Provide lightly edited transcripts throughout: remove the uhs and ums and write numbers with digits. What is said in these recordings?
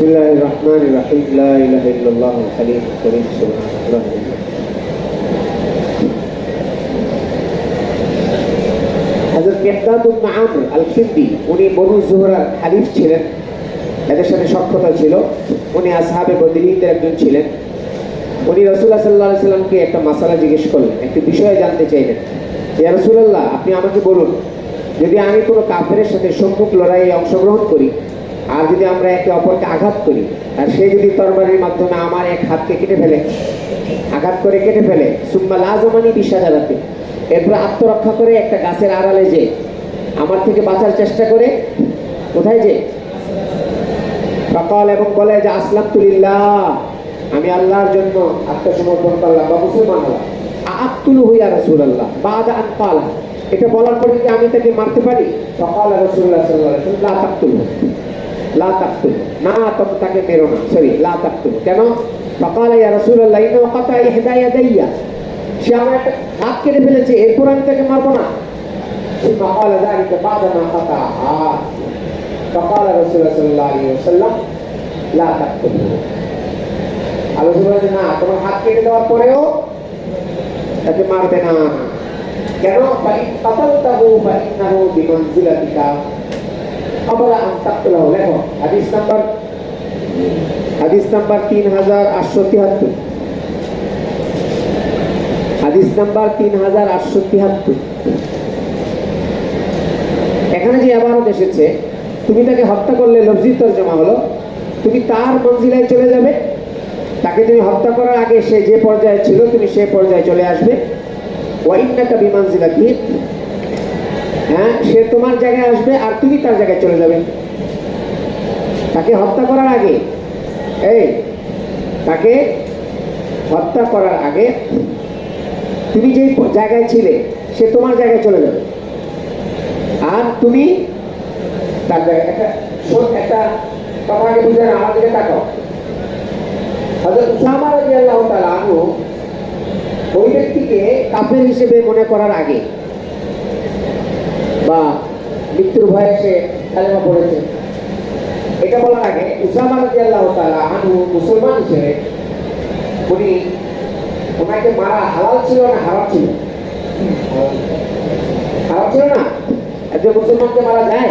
বিসমিল্লাহির রহমানির রহিম লা ইলাহা ইল্লাল্লাহুল হালিমুল কারীম সুবহানাল্লাহ। হযরত মিকদাদ ইবনে আমর আল-কিন্দি উনি বনু যুহরার খালিফ ছিলেন, এদের সাথে সখ্যতা ছিল। উনি আসহাবে বদরিনদের একজন ছিলেন। উনি রাসূলুল্লাহ সাল্লাল্লাহু আলাইহি সাল্লামকে একটা মাসালা জিজ্ঞেস করলেন, একটি বিষয় জানতে চাইলেন। ইয়া রাসূলুল্লাহ, আপনি আমাকে বলুন, যদি আমি কোনো কাফেরের সাথে সম্মুখ লড়াইয়ে অংশগ্রহণ করি আর যদি আমরা একে অপরকে আঘাত করি আর সে যদি তরবারির মাধ্যমে আমার এক হাতকে কেটে ফেলে, আঘাত করে কেটে ফেলে, সুম্মা লাযমানি বিশাজারাতি, এরপর আত্মরক্ষা করে একটা গাছের আড়ালে যে আমার থেকে বাঁচার চেষ্টা করে, কোথায় যে ফাকাল, এবং বলে যে আসলামতু লিল্লাহ, আমি আল্লাহর জন্য আত্মসমর্পণ করলাম বা মুসলমান হলাম। আআক্তুলহু ইয়া রাসূলুল্লাহ বাদা আন ক্বালা, এটা বলার পরে কি আমি তাকে মারতে পারি? ফাকাল রাসূলুল্লাহ সাল্লাল্লাহু আলাইহি ওয়াসাল্লাম লা তাকতুলহু, লা তাকতুল, না তুমি তাকে মেরো না, সরি লা তাকতুল। কেন? ফাকাল ইয়া রাসূলুল্লাহ ইন্নাহু কাতা ইহদা ইয়াদাইয়া, সে আমার একটা হাত কেটে ফেলেছে, এরপর আমি তাকে মারবো না। ফাকাল যালিকা বাদা মা কাতাআ, ফাকাল রাসূলুল্লাহ সাল্লাল্লাহু আলাইহি ওয়াসাল্লাম লা তাকতুলহু। আল্লাহ বলেন না, তোমার হাত কেটে দেওয়ার পরেও তাকে মারবে না। কেন? ফাইন কাতালতাহু ফাইন্নাহু বিমানজিলাতিকা ক্বাবলা আন তাকতুলহু। দেখো হাদিস নাম্বার 3873, হাদিস নাম্বার 3873। এখানে যে ইবারত এসেছে, তুমি তাকে হত্যা করলে, লফজি তরজমা হলো তুমি তার মঞ্জিলায় চলে যাবে, তাকে তুমি হত্যা করার আগে সে যে পর্যায়ে ছিল তুমি সে পর্যায়ে চলে আসবে। ওয়া ইন্নাকা বিমানজিলাতি, হ্যাঁ, সে তোমার জায়গায় আসবে আর তুমি তার জায়গায় চলে যাবে। তাকে হত্যা করার আগে, তাকে হত্যা করার আগে তুমি যে জায়গায় ছিলে সে তোমার জায়গায় চলে যাবে আর তুমি তার জায়গায়। একটা কথা আগে বুঝে না, আমার দিকে তাকাও। হযরত উসামা রাদিয়াল্লাহু তাআলা আনহু ওই ব্যক্তিকে কাফের হিসেবে মনে করার আগে বা মৃত্যুর ভয়ে সে কালেমা পড়েছে, এটা বলার আগে উসামা রাদিয়াল্লাহু তাআলা আনহু মুসলমান হিসেবে উনি, ওনাকে মারা হালাল ছিল না হারাম ছিল? হারাম ছিল না? একজন মুসলমানকে মারা যায়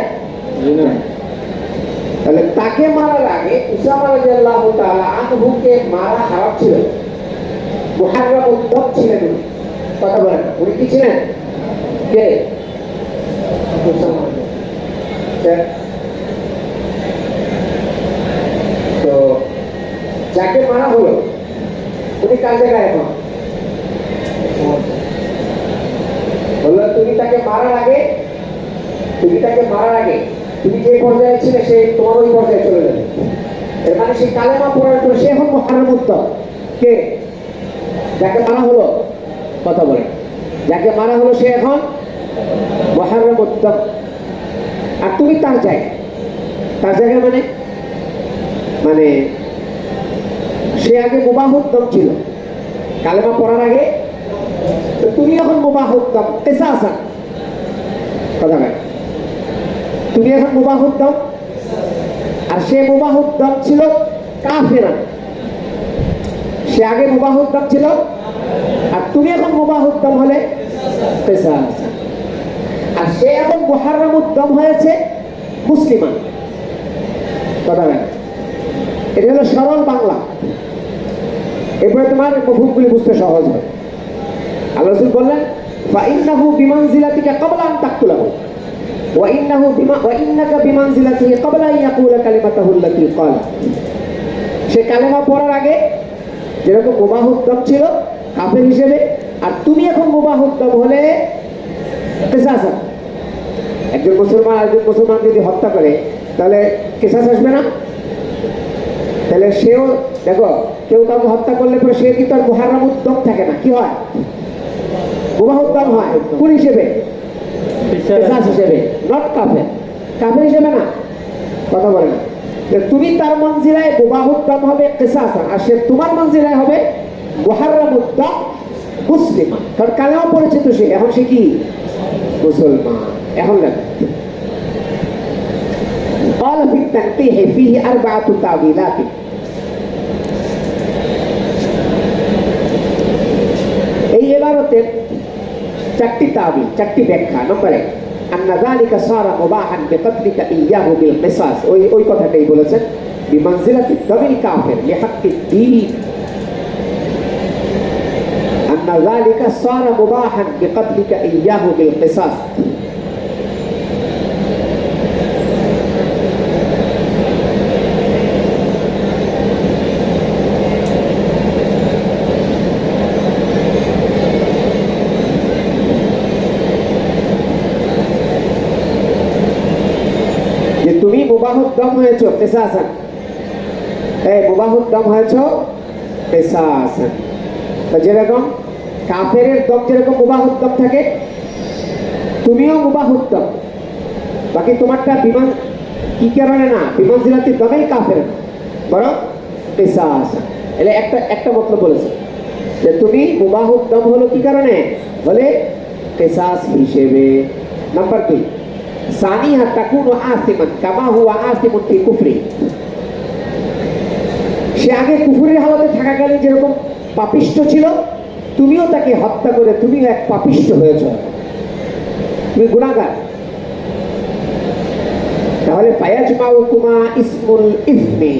না। তাহলে তাকে মারার আগে উসামা রাদিয়াল্লাহু তাআলা আনহুকে মারা হারাম ছিল, মুহাররাম উদ্দম ছিলেন উনি। কথা বলেন, উনি কি ছিলেন? কে? তো যাকে মারা হলো উনি কার জায়গায় এখন? বললো তুমি তাকে মারার আগে, তুমি যে পর্যায়ে ছিলে সে তোমার ওই পর্যায়ে চলে যাবে। এর মানে সে কালেমা পড়ার পর সে এখন মুহাররাম উদ্দম। কে? যাকে মারা হলো। কথা বলেন, যাকে মারা হলো সে এখন মুহাররাম উদ্দম আর তুমি তার জায়গায় মানে সে আগে মুবাহুদ্দম ছিল কালেমা পড়ার আগে, তুমি এখন মুবাহুদ্দম কিসাসান। কথা বলেন, তুমি এখন মুবাহুদ্দম আর সে মুবাহুদ্দম ছিল কাফেরা। সে আগে মুবাহুদ্দম ছিল আর তুমি এখন মুবাহুদ্দম হলে কিসাসান। আর সে এখন মুহাররাম উদ্দম হয়েছে মুসলিমান। কথা বলেন, এটা হলো সরল বাংলা, এরপরে তোমার মফহুমগুলি বুঝতে সহজ হয়। আল্লাহ রাসূল বললেন ফাইন্নাহু বিমানজিলাতিকা ক্বাবলা আন তাকতুলাহু ওয়া ইন্নাকা বিমানজিলাতিহি ক্বাবলা আন ইয়াকুলা কালিমাতাহু আল্লাতী ক্বালা। সে কালেমা পড়ার আগে যেরকম মুবাহুদ্দম ছিল কাফের হিসেবে, আর তুমি এখন মুবাহুদ্দম হলে কিসাসান। একজন মুসলমান যদি হত্যা করে তাহলে কিসাস আসবে না? তাহলে সেও দেখো, কেউ কাউকে হত্যা করলে পরে সে কিন্তু আর মুহাররাম উদ্দম থাকে না, কি হয়? মুবাহুদ্দম হয়। কোন হিসেবে? কিসাস হিসেবে, নট কাফের। কাফের হিসেবে না। কথা বলে না, তুমি তার মঞ্জিলায় মুবাহুদ্দম হবে কিসাসান আর সে তোমার মঞ্জিলায় হবে মুহাররাম উদ্দম মুসলিমান। কারণ কালেমা পড়েছে তো সে, এখন সে কি? মুসলমান। এখন দেখো قال في التنقيح فيه أربعة تعويلات এই ইবারতের চারটি তাবিল, চারটি ব্যাখ্যা। নম্বর 1, أن ذلك صار مباحا بقتلك إياه بالقصاص, ওই কথাটাই বলেছেন, بمنزلة الدم الكافر لحق الدين. أن ذلك صار مباحا بقتلك إياه بالقصاص. যে তুমি মুবাহুদ্দম হয়েছো কিসাসান, মুবাহুদ্দম হয়েছো কিসাসান। তো যেরকম কাফেরের দম যেরকম মুবাহুদ্দম থাকে, তুমিও মুবাহুদ্দম। বাকি তোমারটা বিমান কি কারণে না, বিমানজিলাতির দমেই কাফের না, বরং কিসাসান। এলে একটা মতলব বলেছে যে তুমি মুবাহুদ্দম হলো কি কারণে, বলে কিসাস হিসেবে। নাম্বার 2, সানিহা তাকুনু আসিমান কামা হুয়া আসিমুন ফি কুফরি। সে আগে কুফরের হালতে থাকাকালীন যেরকম পাপিষ্ঠ ছিল, তুমিও তাকে হত্যা করে তুমিও এক পাপিষ্ঠ হয়েছ, তুমি গুনাহগার। তাহলে ফায়াজমাউকুমা ইসমুল ইসমি,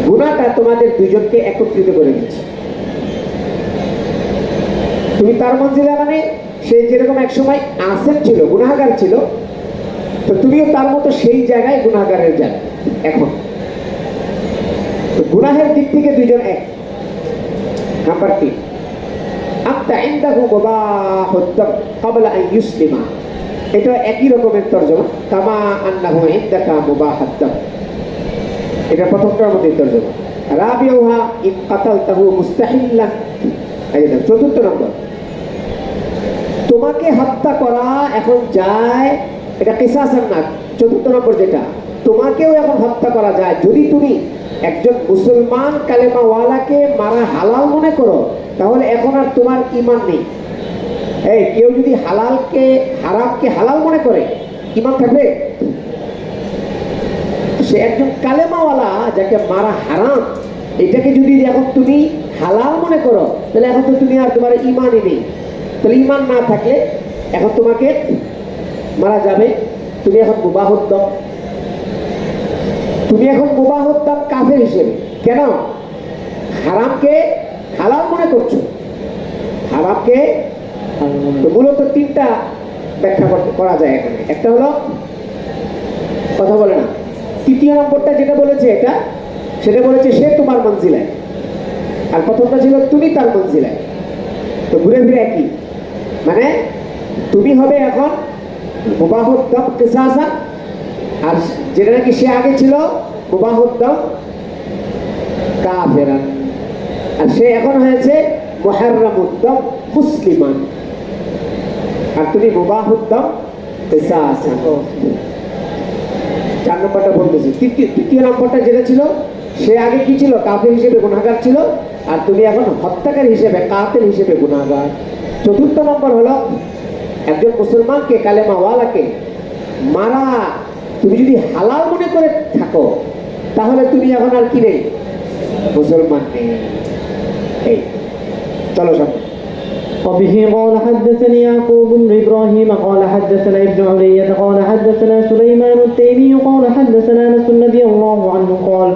গুনাহটা তোমাদের দুইজনকে একত্রিত করে দিচ্ছে। তুমি তার মঞ্জিলা, মানে সে যেরকম এক সময় আসেন ছিল, গুনাহগার ছিল, তো তুমিও তার মতো সেই জায়গায় গুনাহগারের জায়গা এখন। তো গুনাহের দিক থেকে দুইজন এক। নাম্বার 3, আনতা ইনদাহু মুবাহুদ্দাম ক্বাবলা আন ইউসলিমা। এটা একই রকমের তরজমা, কামা আন্নাহু ইনদাকা মুবাহুদ্দাম। এটা প্রথমটার মধ্যে তরজমা। রাবিউহা ইন কাতালতাহু মুস্তাহিল্লান। এই দেখো চতুর্থ নম্বর, তোমাকে হত্যা করা এখন যায়, এটা কিসাসান না। চতুর্থ নম্বর যেটা, তোমাকেও এখন হত্যা করা যায় যদি তুমি একজন মুসলমান কালেমাওয়ালাকে মারা হালাল মনে করো, তাহলে এখন আর তোমার ঈমান নেই। এই কেউ যদি হারামকে হালাল মনে করে, ঈমান থাকবে? সে একজন কালেমাওয়ালা যাকে মারা হারাম, এটাকে যদি এখন তুমি হালাল মনে করো, তাহলে এখন তো তুমি আর তোমার ঈমানই নেই। তাহলে ঈমান না থাকলে এখন তোমাকে মারা যাবে, তুমি এখন মুবাহুদ্দম। তুমি এখন মুবাহুদ্দম কাফের হিসেবে। কেন? হারামকে হালাল মনে করছো, হারামকে। তো মূলত 3টা ব্যাখ্যা করা যায় এখানে। একটা হলো, কথা বলে না, তৃতীয় নম্বরটা যেটা বলেছে সেটা বলেছে সে তোমার মঞ্জিলায়, আর প্রথমটা ছিল তুমি তার মঞ্জিলায়। তো ঘুরে ফিরে একই, মানে তুমি হবে এখন মুবাহুদ্দম কিসাসান, আর যেটা নাকি সে আগে ছিল মুবাহুদ্দম কাফেরান, আর সে এখন হয়েছে মুহাররামুদ্দম মুসলিমান, আর তুমি মুবাহুদ্দম কিসাসান। 4 নম্বরটা বলতেছি। তৃতীয় নম্বরটা যেটা ছিল, সে আগে কি ছিল, কাফের হিসেবে গুনাহগার ছিল, আর তুমি এখন হত্যাকারী হিসেবে, কাফের হিসেবে গুনাহগার। চতুর্থ নম্বর হলো, একজন মুসলমানকে কালেমাওয়ালাকে মারা তুমি যদি হালাল মনে করে থাকো, তাহলে তুমি এখন আর কি নেই, মুসলমান নেই। এই চলো সামনে। وبه قال حدثني يعقوب بن إبراهيم قال حدثنا ابن علية قال حدثنا سليمان التيمي قال حدثنا أنس رضي الله عنه قال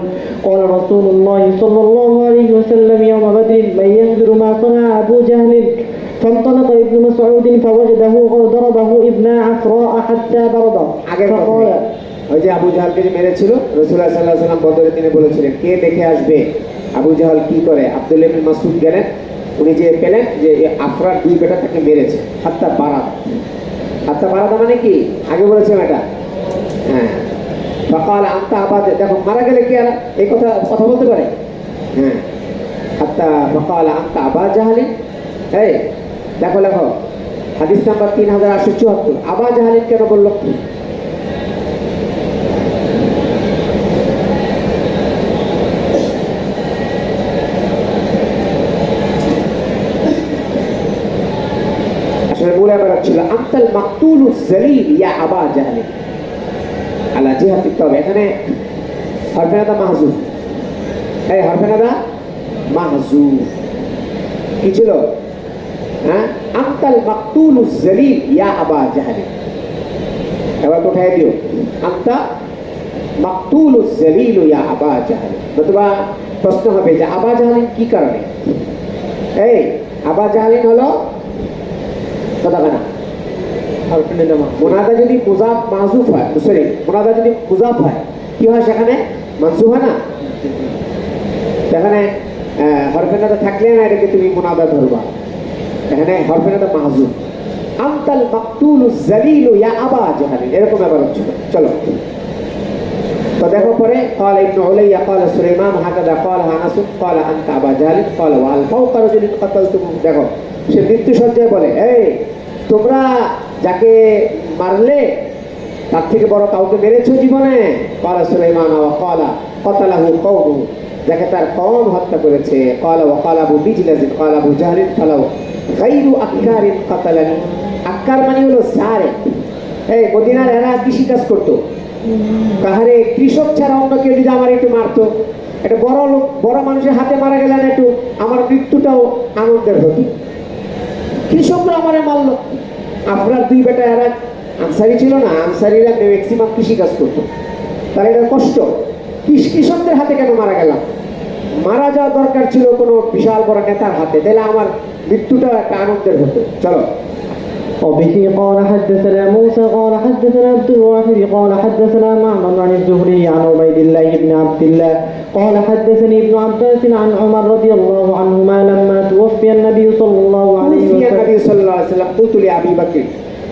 قال رسول الله صلى الله عليه وسلم يوم بدر من ينظر ما صنع أبو جهل فانطلق ابن مسعود فوجده قد ضربه ابن عفراء حتى برد فقال ওই যে আবু জাহালকে যে মেরেছিল, রাসূলুল্লাহ সাল্লাল্লাহু আলাইহি ওয়াসাল্লাম বদরের দিনে বলেছিলেন কে দেখে আসবে আবু জাহাল কি করে। আব্দুল্লাহ ইবনে মাসউদ গেলেন, উনি যে পেলেন যে আফরার 2 বেটা তাকে মেরেছে, হাত্তা বারাদা মানে কি আগে বলেছিলাম এটা, হ্যাঁ। ফাকাল আনতা আবা, দেখো মারা গেলে কি আর এই কথা বলতে পারে, হ্যাঁ। হাত্তা ফাকাল আনতা আবা জাহাল। এই দেখো হাদিস নাম্বার 3874। আবা জাহালিন কেন বললো? আসলে মূল ব্যাপার ছিল আনতাল মাকতুলুস জালিল ইয়া আবা জাহালিন, আলা জিহাতি তবে এখানে হরফেনাদা মাহজুব, এই হরফেনাদা মাহজুব কি ছিল? হ্যাঁ, আনতাল মাকতুলুজ জালিল ইয়া আবা জাহল। এবার কোথায় দিও? আনতা মাকতুলুজ জালিল ইয়া আবা জাহল। নতুবা প্রশ্ন হবে যে আবা জাহল কি কারণে? এই আবা জাহল হলো কথা না, মুনাদা যদি মুজাফ মাহজুফ হয়, সরি মুনাদা যদি মুজাফ হয় কি হয় সেখানে? মানসুব হয় না? সেখানে হরফেনাদা থাকলে না এটাকে তুমি মুনাদা ধরবা। এখানে হরফেনাদা মাহজুফ, আনতাল মাকতুলুজ জালিল ইয়া আবা জাহল, এরকম ব্যাপার হচ্ছে। চলো তো দেখো পরে قال ابن علي قال سليمان هكذا قال انس قال انت ابا جهل قال وهل فوق رجل قتلتم। দেখো সে মৃত্যু সজ্জায় বলে, এই তোমরা যাকে মারলে তার থেকে বড় কাউকে মেরেছো জীবনে? قال سليمان وقال قتله قومه, যাকে তার কওম হত্যা করেছে। قال وقال ابو بجلز قال ابو جهل فلو غير اكار قتلني। আক্কার মানে হলো সারে। এই মদিনার এরা কৃষি কাজ করতো, কাহারে কৃষক ছাড়া অন্য কেউ যদি আমার একটু মারতো, একটা বড় লোক বড় মানুষের হাতে মারা গেলেন একটু আমার মৃত্যুটাও আনন্দের হতো। কৃষকরা আমারে মারলো। আপনার দুই বেটা এরা আনসারি ছিল না, আনসারিরা ম্যাক্সিমাম কৃষি কাজ করতো, তার এটা কষ্ট। কৃষকদের হাতে কেন মারা গেলাম? মারা যাওয়া দরকার ছিল কোনো বিশাল বড় নেতার হাতে, তাহলে আমার মৃত্যুটা একটা আনন্দের হতো। চলো وبه قال حدثنا موسى قال حدثنا عبد الواحد قال حدثنا معمر عن الزهري عن عبيد الله بن عبد الله قال حدثني ابن عباس عن عمر رضي الله عنهما لما توفي النبي صلى الله عليه توفي وسلم النبي صلى الله عليه وسلم قلت لأبي بكر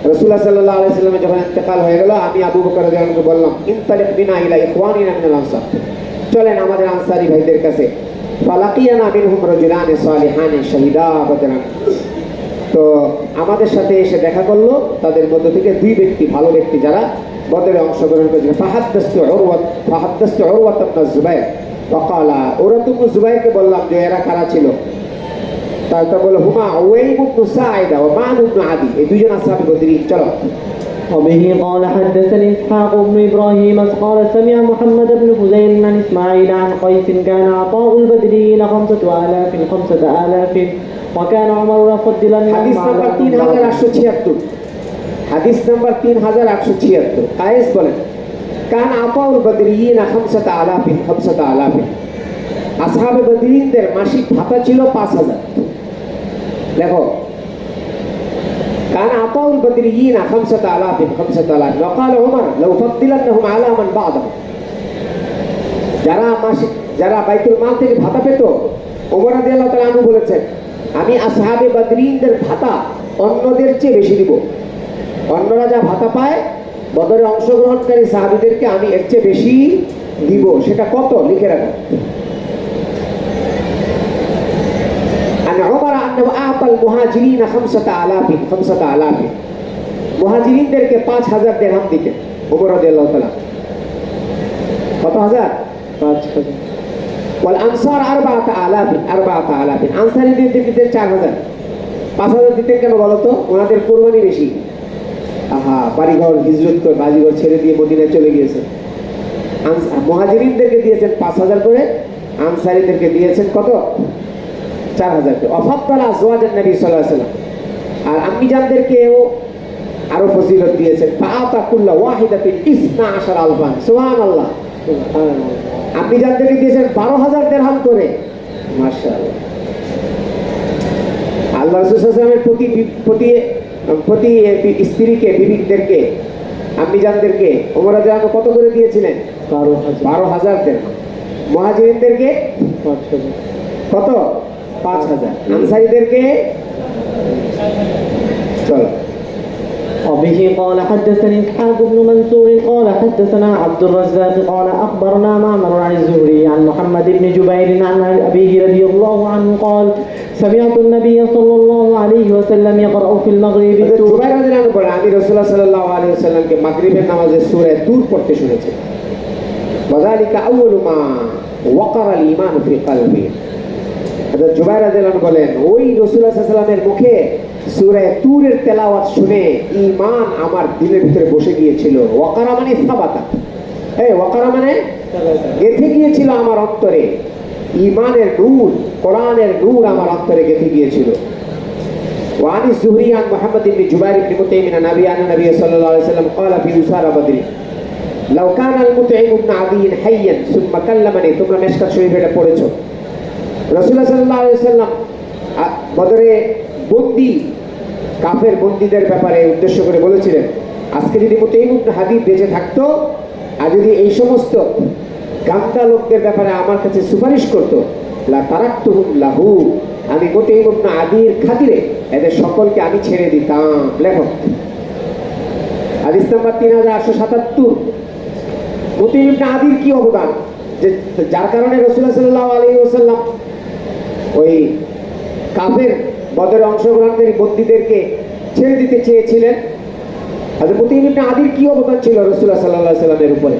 রাসূলুল্লাহ সাল্লাল্লাহু আলাইহি ওয়াসাল্লাম যখন ইন্তেকাল হয়ে গেল, আমি আবু বকর রাদিয়াল্লাহু আনহু বললাম, ইনতালিক বিনা ইলা ইখওয়ানিনা মিনাল আনসার, চলেন আমাদের আনসারী ভাইদের কাছে। ফালাকিয়ানা মিনহুম রাজুলান সালিহান শাহিদা বদরান। তো আমাদের সাথে এসে দেখা করলো তাদের মধ্য থেকে দুই ব্যক্তি, ভালো ব্যক্তি যারা বদরে অংশগ্রহণ করেছিল। ফাহাদ্দাসতু উরওয়াত ইবনে জুবাইর ফাকালা, উরওয়াত ইবনে জুবাইরকে বললাম যে এরা কারা ছিল? তারপর বলল হুমা উওয়াইব ইবনে সাঈদা ওয়া মা'ন ইবনে আদি, এই দুইজন আসহাবে বদরি। চলো وبه قال حدثني اسحاق بن ابراهيم قال سمع محمد بن فضيل عن اسماعيل عن قيس كان عطاء البدريين 5000 وكان عمر يفضل হাদিস নাম্বার 3876, হাদিস নাম্বার 3876। কায়েস বলেন, কান আতাউল বদরিয়িন 5000 আসহাবে বদরিনদের মাসিক ভাতা ছিল 5000। দেখো কান আতাউল বদরিয়িন 5000 وقال عمر لو فضلنهم على من بعضهم। যারা বাইতুল মাল থেকে ভাতা পেত, ওমর রাদিয়াল্লাহু তাআলা আনহু বলেছেন, আমি আসহাবে বদরিনদের ভাতা অন্যদের চেয়ে বেশি দিব। অন্যরা যা ভাতা পায় বদরে অংশগ্রহণকারী সাহাবীদেরকে আমি এর চেয়ে বেশি দিব। সেটা কত লিখে রাখো। আন উমর আন্নাহু আতাল মুহাজিরিন 5000 মুহাজিরিনদেরকে 5000 দিরহাম দিতেন ওমর রাদিয়াল্লাহু তাআলা। কত হাজার? 5000। ওয়াল আনসার 4000 আনসারীদের দিতেন 4000। 5000 দিতেন কেন বলো তো? ওনাদের কোরবানি বেশি। আহা, বাড়িঘর হিজরত করে বাড়িঘর ছেড়ে দিয়ে মদিনায় চলে গিয়েছে। মুহাজিরিনদেরকে দিয়েছেন 5000 করে, আনসারীদেরকে দিয়েছেন কত? 4000 করে। ওয়াফাদ্দালা আজওয়াজান নবী সাল্লাল্লাহু আলাইহি ওয়াসাল্লাম, আর আম্মি জানদেরকেও আরো ফজিলত দিয়েছেন। ফাআতা কুল্লা ওয়াহিদাতিন 12000 সুবহানাল্লাহ। আপনি যাদেরকে দিয়েছেন 12000 দিরহাম করে। মাশাআল্লাহ। আল্লাহ রাসূল সাল্লাল্লাহু আলাইহি ওয়াসাল্লামের প্রতি স্ত্রীকে, বিবিদেরকে, আপনি যাদেরকে ওমর রাদিয়াল্লাহু আনহু কত করে দিয়েছিলেন? 12000 দিরহাম। মুহাজিরিনদেরকে 5000। কত? 5000। আনসারীদেরকে চলো। وبه قال حدثني اسحاق بن منصور قال حدثنا عبد الرزاق قال اخبرنا معمر عن الزهري عن محمد بن جبير عن ابيه رضي الله عنه قال سمعت النبي صلى الله عليه وسلم يقرأ في المغرب জুবাইর রাদিয়াল্লাহু আনহু বলেন, আমি রাসূলুল্লাহ সাল্লাল্লাহু আলাইহি ওয়াসাল্লামকে মাগরিবের নামাজে সূরা তুর পড়তে শুনেছি। ওয়াযালিকা আউয়ালু মা ওয়াকারা আল ঈমান ফি কলবি। হযরত জুবাইর রাদিয়াল্লাহু আনহু বলেন, ওই রাসূলুল্লাহ সাল্লাল্লাহু আলাইহি ওয়াসাল্লামের মুখে সূরা তুরের তেলাওয়াত শুনে ঈমান আমার দিলের ভিতরে বসে গিয়েছিল। ওয়াকারা মানে সাবাতা, এই ওয়াকারা মানে গেঁথে গিয়েছিল আমার অন্তরে, ঈমানের নূর, কোরআনের নূর আমার অন্তরে গেঁথে গিয়েছিল। وعن الزهري عن محمد بن جبير بن مطعم عن أبي أن النبي صلى الله عليه وسلم قال في أسارى بدر لو كان المطعم بن عدي حيا ثم كلمني তোমরা মিশকাত শরীফে এটা পড়েছো। রাসূলুল্লাহ সাল্লাল্লাহু আলাইহি ওয়াসাল্লাম বদরে বন্দী কাফের বন্দীদের ব্যাপারে উদ্দেশ্য করে বলেছিলেন, আজকে যদি মুতাইম ইবনে হাদিব বেঁচে থাকতো আর যদি এই সমস্ত গান্দা লোকদের ব্যাপারে আমার কাছে সুপারিশ করতো, লা তারাকতুহুম লাহু, আমি মুতাইম ইবনে আদির খাতিরে এদের সকলকে আমি ছেড়ে দিতাম। লেখক হাদিস নাম্বার 3877। মুতাইম ইবনে আদির কি অবদান, যে যার কারণে রাসূলুল্লাহ সাল্লাল্লাহু আলাইহি ওয়াসাল্লাম ওই কাফের বদরে অংশগ্রহণকারী বন্দীদেরকে ছেড়ে দিতে চেয়েছিলেন। হযরত মুতাইম ইবনে আদির কি অবদান ছিল রাসূলুল্লাহ সাল্লাল্লাহু আলাইহি ওয়াসাল্লামের উপরে?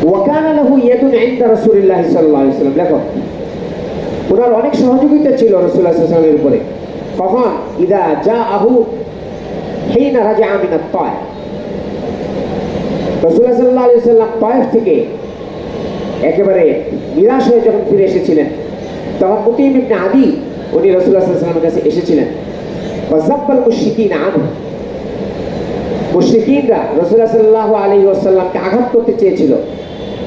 ওয়াকানা লাহু ইয়াদুন ইনদা রাসূলিল্লাহি সাল্লাল্লাহু আলাইহি ওয়াসাল্লাম। লেখো ওনার অনেক সহযোগিতা ছিল রাসূলুল্লাহ সাল্লাল্লাহু আলাইহি ওয়াসাল্লামের উপরে। কখন? ইদা জাআহু হিনা রাজা মিনাত তায়েফ, রাসূলুল্লাহ সাল্লাল্লাহু আলাইহি ওয়াসাল্লাম তায়েফ থেকে একেবারে নিরাশ হয়ে যখন ফিরে এসেছিলেন, তখন মুতাইম ইবনে আদি উনি রাসূলুল্লাহ সাল্লাল্লাহু আলাইহি ওয়াসাল্লামের কাছে এসেছিলেন। ওয়াযাব্বাল মুশরিকিন আনহু, মুশরিকিনরা রাসূলুল্লাহ সাল্লাল্লাহু আলাইহি ওয়াসাল্লামকে আঘাত করতে চেয়েছিল,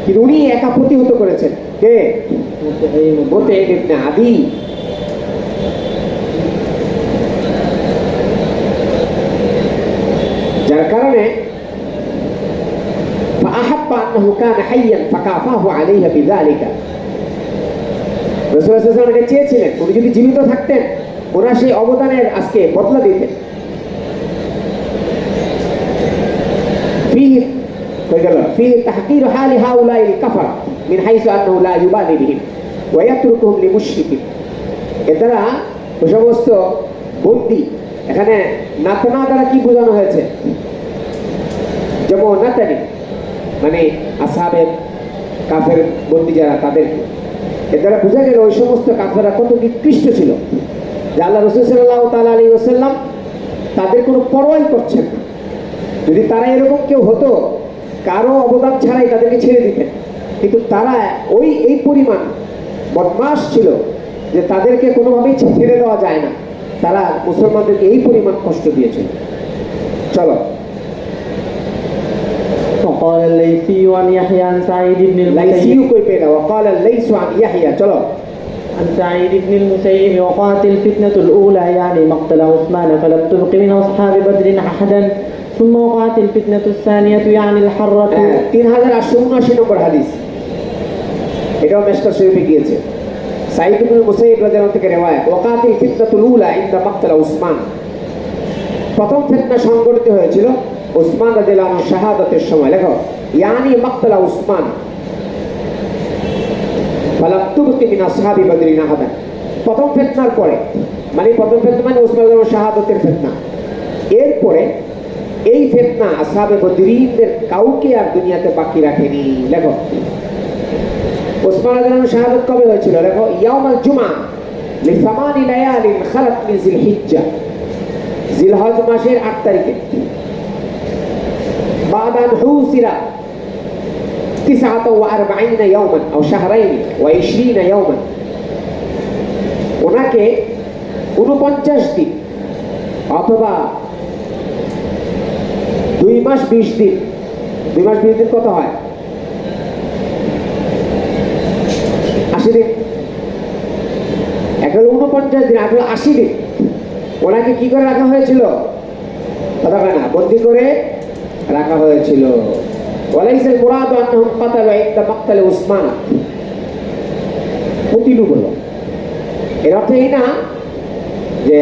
কিন্তু উনি একা প্রতিহত করেছেন। কে? মুতাইম ইবনে আদি। যার কারণে فأحب أنه كان حيا فكافاه عليها بذلك, রাসূলুল্লাহ সাল্লাল্লাহু আলাইহি ওয়াসাল্লাম চেয়েছিলেন উনি যদি জীবিত থাকতেন ওনার সেই অবদানের আজকে বদলা দিতেন। فيه تحقير حال هؤلاء الكفرة من حيث أنه لا يبالي بهم ويتركهم لمشركين। এরা সমস্ত বন্দী, এখানে নাতনা দ্বারা কি বোঝানো হয়েছে? যেমন নাতানি মানে আসহাবে কাফের বন্দী যারা, তাদেরকে এর দ্বারা বোঝা গেল ওই সমস্ত কাফেররা কত নিকৃষ্ট ছিল যে আল্লাহ রাসূল সাল্লাল্লাহু তাআলা আলাইহি ওয়াসাল্লাম তাদের কোনো পরোয়াই করছেন না। যদি তারা এরকম কেউ হতো কারো অবদান ছাড়াই তাদেরকে ছেড়ে দিতেন, কিন্তু তারা এই পরিমাণ বদমাশ ছিল যে তাদেরকে কোনোভাবেই ছেড়ে দেওয়া যায় না। তারা মুসলমানদেরকে এই পরিমাণ কষ্ট দিয়েছিল। চলো। وقال الليثي عن يحيى عن سعيد بن লাইসিউ المسيب কই পেদা وقال الليث عن يحيى। চলো। عن سعيد بن المسيب وقالت الفتنة الأولى يعني مقتل عثمان فلم تبق من أصحاب بدر أحدا ثم وقعت الفتنة الثانية يعني الحرة 3879 নম্বর হাদিস, এটাও মিশকাত শরীফে গিয়েছে। সাঈদ ইবনে মুসাইয়্যিব রাদিয়াল্লাহু থেকে রিওয়ায়াত, ওয়াকাতিল ফিতনাতুল উলা ইনদা মাকতাল উসমান, প্রথম ফিতনা সংঘটিত হয়েছিল উসমান রাদিয়াল্লাহু আনহু শাহাদাতের সময়। লেখো ইয়ানি মাকতাল উসমান ফালাম তুবকি মিন আসহাবি বদরিন আহাদা, প্রথম ফিতনার পরে, মানে প্রথম ফিতনা মানে উসমান রাদিয়াল্লাহু আনহু শাহাদাতের ফিতনা, এরপরে এই ফিতনা আসহাবে বদরিনদের কাউকে আর দুনিয়াতে বাকি রাখেনি। লেখো উসমান রাদিয়াল্লাহু আনহু শাহাদাত কবে হয়েছিল? লেখো ইয়াউমাল জুমআ লিসামানি লায়ালিন খালাত মিন জিলহিজ্জা, জিলহজ মাসের 8 তারিখে। বাদান হুসিরা 49 ইয়াওমান আও শাহরাইন ওয়া 20 ইয়াওমান, ওনাকে 49 দিন অথবা 2 মাস 20 দিন, 2 মাস 20 দিন কত হয়? 80 দিন। একটা 49 দিন, আর 80 দিন ওনাকে কি করে রাখা হয়েছিল? কথা বলে না, বন্দী করে রাখা হয়েছিল। ওয়ালাইসাল মুরাদু আন্নাহুম কাতালু ইনদা মাকতাল উসমান, কুতিলু বলো, এর অর্থ এই না যে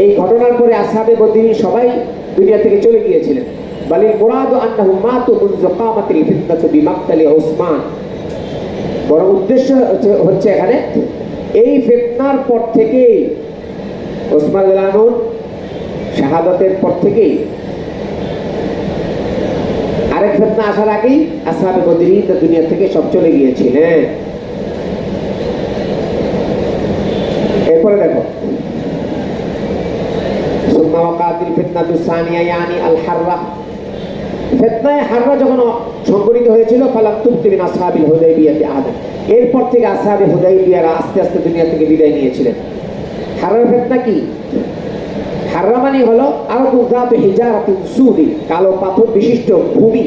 এই ঘটনার পরে আসহাবে বদরিন সবাই দুনিয়া থেকে চলে গিয়েছিলেন। বালিল মুরাদু আন্নাহুম মাতু মুনযু কামাতিল ফিতনাতু বিমাকতালি উসমান, বড় উদ্দেশ্য হচ্ছে এখানে এই ফিতনার পর থেকেই, উসমান রাদিয়াল্লাহু আনহু শাহাদাতের পর থেকেই, আরেক ফিতনা আসার আগেই আসহাবে বদরিন দুনিয়া থেকে সব চলে গিয়েছিলেন। এরপরে দেখো সুম্মা ওয়াকাতিল ফিতনাতু সানিয়া ইয়ানি আল হাররা, ফিতনায়ে হাররা যখন সংঘটিত হয়েছিল ফালাম তুবতি মিন আসহাবিল হুদাইবিয়াতি আহাদান, এরপর থেকে আসহাবে হুদাইবিয়ারা আস্তে আস্তে দুনিয়া থেকে বিদায় নিয়েছিলেন। হাররার ফিতনা কি? হাররা মানে হলো আরদু যাতু হিজারাতিন সুদি, কালো পাথর বিশিষ্ট ভূমি।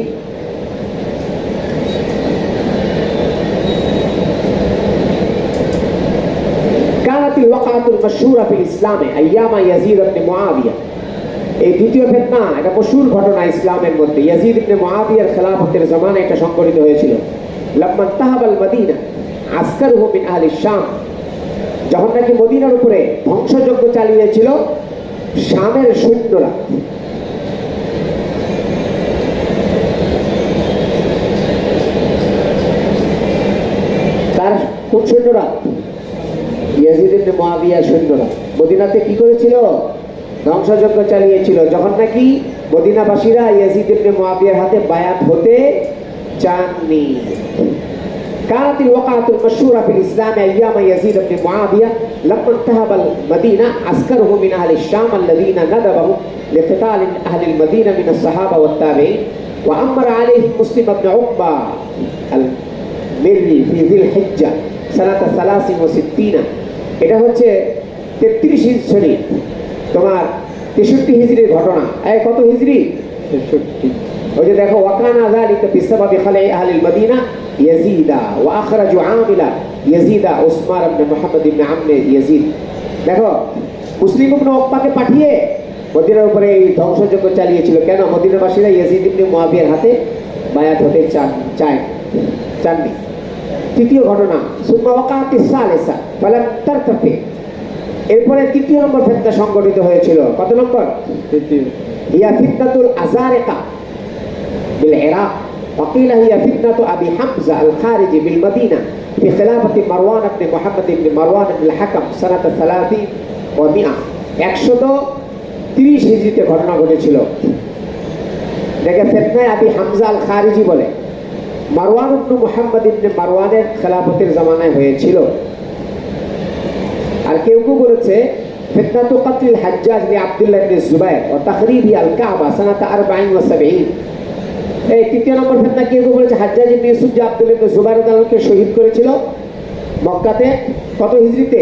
কানাতিল ওয়াকাতুল মাশহুরা ফিল ইসলামে আইয়ামা ইয়াজিদ ইবনে মুআবিয়া, এই দ্বিতীয় ফিতনা এটা মশহুর ঘটনা ইসলামের মধ্যে। ইয়াজিদ ইবনে মুআবিয়ার খেলাফতের জামানায় এটা সংঘটিত হয়েছিল। লাম্মান তাহাবাল মদিনা আসকারুহু মিন আহলি শাম, যখন নাকি মদিনার উপরে ধ্বংসযজ্ঞ চালিয়েছিল শামের সৈন্যরা। তার কোন সৈন্যরা? ইয়াজিদ ইবনে মুআবিয়ার সৈন্যরা মদিনাতে কি করেছিল? ধ্বংসযজ্ঞ চালিয়েছিল। যখন নাকি মদিনাবাসীরা ইয়াজিদ ইবনে মুআবিয়ার হাতে বায়াত হতে চাননি। كانت الوقعة المشهورة في الإسلام أيام يزيد بن معاوية لما انتهب المدينة عسكره من أهل الشام الذين ندبوا لقتال أهل المدينة من الصحابة والتابعين، وأمر عليهم مسلم بن عقبة المري في ذي الحجة سنة 63। এটা হচ্ছে 33 হিজরি, তোমার 63 হিজরির ঘটনা। কত হিজরি? 63। ওই যে দেখো ওয়াকানা যালিকা বিসাবাবি খালাই আহলিল মদিনা ইয়াজিদা ওয়া আখরাজু আমিলা ইয়াজিদা উসমান ইবনে মুহাম্মদ ইবনে আম্মে ইয়াজিদ। দেখো মুসলিম ইবনে উকবাকে পাঠিয়ে মদিনার উপরে এই ধ্বংসযজ্ঞ চালিয়েছিল। কেন? মদিনাবাসীরা ইয়াজিদ ইবনে মুআবিয়ার হাতে বায়াত হতে চাননি। তৃতীয় ঘটনা সুম্মা ওয়াকাতিস সালিসা ফালাম তারতাফি, এরপরে তৃতীয় নম্বর ফিতনা সংঘটিত হয়েছিল। কত নম্বর? তৃতীয়। হিয়া ফিতনাতুল আযারিকা বিল ইরাক وقيل هي فتنة أبي حمزة الخارجي بالمدينة في خلافة مروان بن محمد بن مروان بن الحكم سنة 30 و100। 130 হিজরিতে ঘটনা ঘটেছিল। দেখে ফিতনায়ে আবি হামজা আল খারিজি বলে মারওয়ান ইবনে মুহাম্মদ ইবনে মারওয়ানের খেলাফতের জামানায় হয়েছিল। আর কেউ কেউ বলেছে ফিতনাতু কতল হাজ্জাজ লি আব্দুল্লাহ ইবনে জুবাইর ওয়া তাখরিবি আল কাবা সনাতা 40 ওয়া 70। এই তৃতীয় নম্বর ফিতনা কেউ কেউ বলেছে হাজ্জাজ ইবনে ইউসুফ যে আব্দুল্লাহ ইবনে জুবাইর রাদিয়াল্লাহু শহীদ করেছিল মক্কাতে কত হিজরিতে?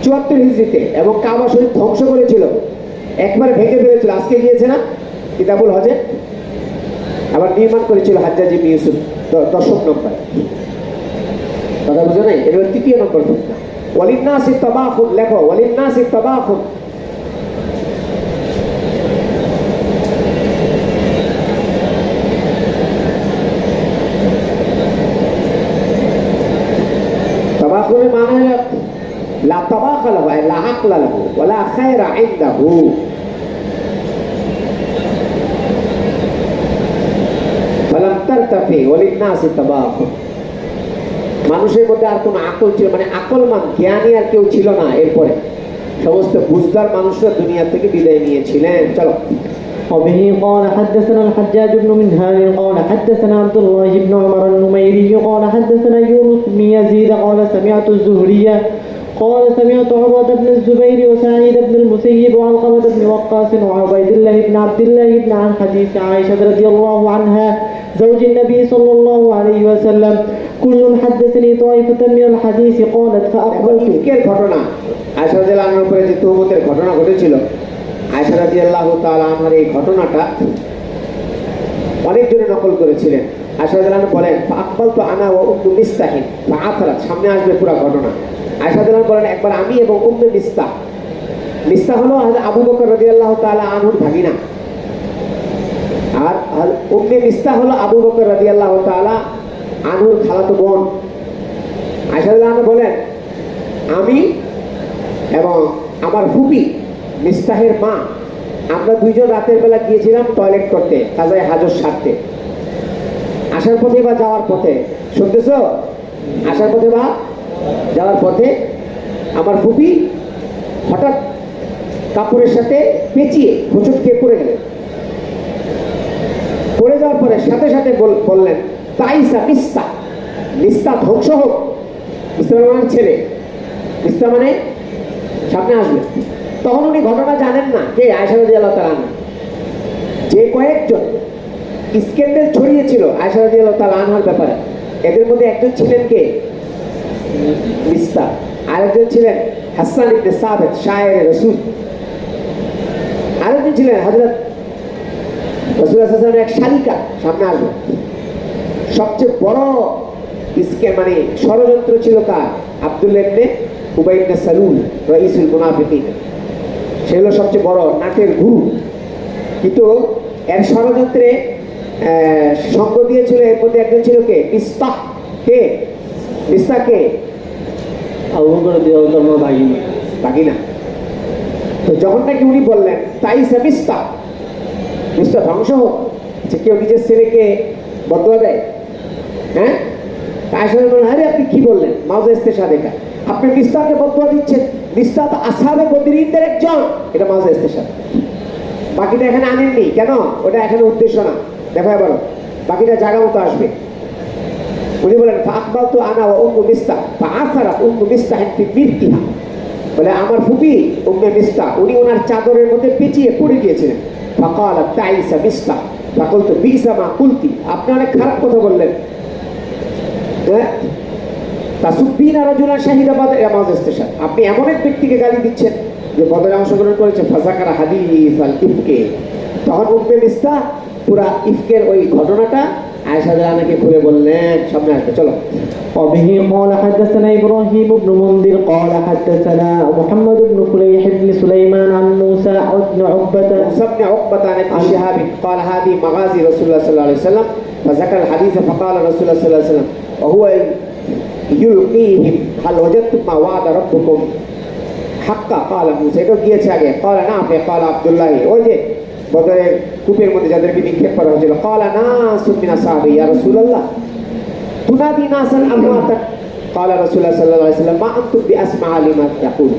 74 হিজরিতে, এবং কাবা শরীফ ধ্বংস করেছিল, একবারে ভেঙে ফেলেছিল। আজকে গিয়েছে না কিতাবুল হজে, আবার নির্মাণ করেছিল হাজ্জাজ ইবনে ইউসুফ 10 নম্বর। কথা বুঝো নাই? এটা তৃতীয় নম্বর ফিতনা। ওয়ালিন্নাসি তাবাখুন, লেখো ওয়ালিন্নাসি তাবাখুন, তাবাখুনের মানে হলো লা তাবাখা লাহু আই লা আকলা লাহু ওয়া লা খায়রা ইনদাহু। ফালাম তারতাফি ওয়ালিন্নাসি তাবাখুন, মানুষের মধ্যে আর কোনো আকল ছিল, মানে আকলমান জ্ঞানী আর কেউ ছিল না। এরপরে সমস্ত বুঝদার মানুষরা দুনিয়া থেকে বিদায় নিয়েছিলেন। চলো। وبه قال حدثنا الحجاج بن منهال قال حدثنا عبد الله بن عمر النميري قال حدثنا يونس بن يزيد قال سمعت الزهري قال سمعت عروة بن الزبير وسعيد بن المسيب وعلقمة بن وقاص وعبيد الله بن عبد الله بن عن حديث عائشة رضي الله عنها زوج النبي صلى الله عليه وسلم كل حدثني طائفة من الحديث قالت فأقبلت। ঘটনা আয়েশা রাদিয়াল্লাহু আনহার উপরে যে তুহমতের ঘটনা ঘটেছিল, আয়েশা রাদিয়াল্লাহু তাআলা আনহার এই ঘটনাটা অনেকজনে নকল করেছিলেন। আয়েশা রাদিয়াল্লাহু আনহা বলেন ফাআকবালতু আনা ওয়া উম্মু মিস্তাহিন ফাআতরাত, সামনে আসবে পুরো ঘটনা। আয়েশা রাদিয়াল্লাহু বলেন একবার আমি এবং উম্মে মিস্তাহ, মিস্তাহ হলো আবু বকর রাদিয়াল্লাহু তাআলা আনহুর ভাগিনা, আর উম্মে মিস্তাহ হলো আবু বকর রাদিয়াল্লাহু তাআলা আনহুর খালাতো বোন। আয়েশা রাদিয়াল্লাহু আনহা বলেন আমি এবং আমার ফুপি মিস্তাহের মা, আমরা দুইজন রাতের বেলা গিয়েছিলাম টয়লেট করতে, কাজায় হাজত সারতে। আসার পথে বা যাওয়ার পথে, শুনতেছ? আসার পথে বা যাওয়ার পথে আমার ফুপি হঠাৎ কাপড়ের সাথে পেঁচিয়ে হোঁচট খেয়ে পড়ে গেলেন। পড়ে যাওয়ার পরে সাথে সাথে বললেন তাইসা মিস্তা, মিস্তা ধ্বংস হোক। মিস্তা মানে ছেলে, মিস্তা মানে সামনে আসবে। তখন উনি ঘটনা জানেন না কে আয়েশা রাদিয়াল্লাহু তাআলা আনহা। যে কয়েকজন স্ক্যান্ডাল ছড়িয়েছিল আয়েশা রাদিয়াল্লাহু তাআলা আনহার ব্যাপারে, এদের মধ্যে একজন ছিলেন কে? মিস্তা। আরেকজন ছিলেন হাসান ইবনে সাবিত শায়ের রাসূল। আরেকজন ছিলেন হযরত রাসূলুল্লাহ সাল্লাল্লাহু আলাইহি ওয়াসাল্লামের এক শালিকা। সামনে আসবে। সবচেয়ে বড় মানে ষড়যন্ত্র ছিল কার? আব্দুল্লাহ ইবনে উবাই ইবনে সালুল রাইসুল মুনাফিকিন। সে হলো সবচেয়ে বড় নাটের গুরু। কিন্তু এর ষড়যন্ত্রে সঙ্গ দিয়েছিল, এর মধ্যে একজন ছিল কে? মিস্তাহ। কে মিস্তাহ? কে? আবু বকর রাদিয়াল্লাহু তাআলা ভাগিনা। ভাগিনা। তো যখন নাকি উনি বললেন তাই সে মিস্তাহ, মিস্তাহ ধ্বংস হোক, যে কেউ নিজের ছেলেকে বদলা দেয়? হ্যাঁ, আয়েশা বললেন আরে আপনি কি বললেন? মাউজা ইস্তেশাদেকা, আপনি মিস্তাহকে বদলা দিচ্ছেন? মিস্তাহ তো আসহাবে বদরিনদের একজন। এটা মাউজা ইস্তেশাদ। বাকিটা এখানে আনেননি কেন? ওটা এখানে উদ্দেশ্য না। দেখো এবার বাকিটা জায়গা মতো আসবে। উনি বলেন ফাকবালতু আনা ওয়া উম্মু মিস্তাহ ফাআসারা উম্মু মিস্তাহ ফি মিরতিহা, বলে আমার ফুপি উম্মে মিস্তাহ উনি ওনার চাদরের মধ্যে পেঁচিয়ে পড়ে গিয়েছিলেন। ফাকালাত তাইসা মিস্তাহ ফাকুলতু বিসা মা কুলতি, আপনি অনেক খারাপ কথা বললেন। তাসুব্বিনা রাজুলান শাহিদা বাদর, এটা মাউজা ইস্তেশাদ। আপনি এমন এক ব্যক্তিকে গালি দিচ্ছেন যে বদরে অংশগ্রহণ করেছে। ফাযাকারা হাদিস আল ইফকে, তখন উম্মে মিস্তাহ পুরা ইফকের ওই ঘটনাটা আয়েশা রাদিয়াল্লাহু আনহাকে খুলে বললেন। সামনে আসবে, চলো। وبه قال حدثنا إبراهيم بن منذر قال حدثنا محمد بن فليح بن سليمان عن موسى بن عقبة موسى بن عقبة عن ابن شهاب قال هذه مغازي رسول الله صلى الله عليه وسلم فذكر الحديث فقال رسول الله صلى الله عليه وسلم وهو يلقيهم هل وجدتم ما وعد ربكم حقا قال موسى, এটা গিয়েছে আগে। قال نافع قال عبد الله, ওই যে বদরের কূপের মধ্যে যাদেরকে নিক্ষেপ করা হয়েছিল। قال ناس من أصحابه يا رسول الله تنادي ناسا أمواتا قال رسول الله صلى الله عليه وسلم ما أنتم بأسمع لما يقول,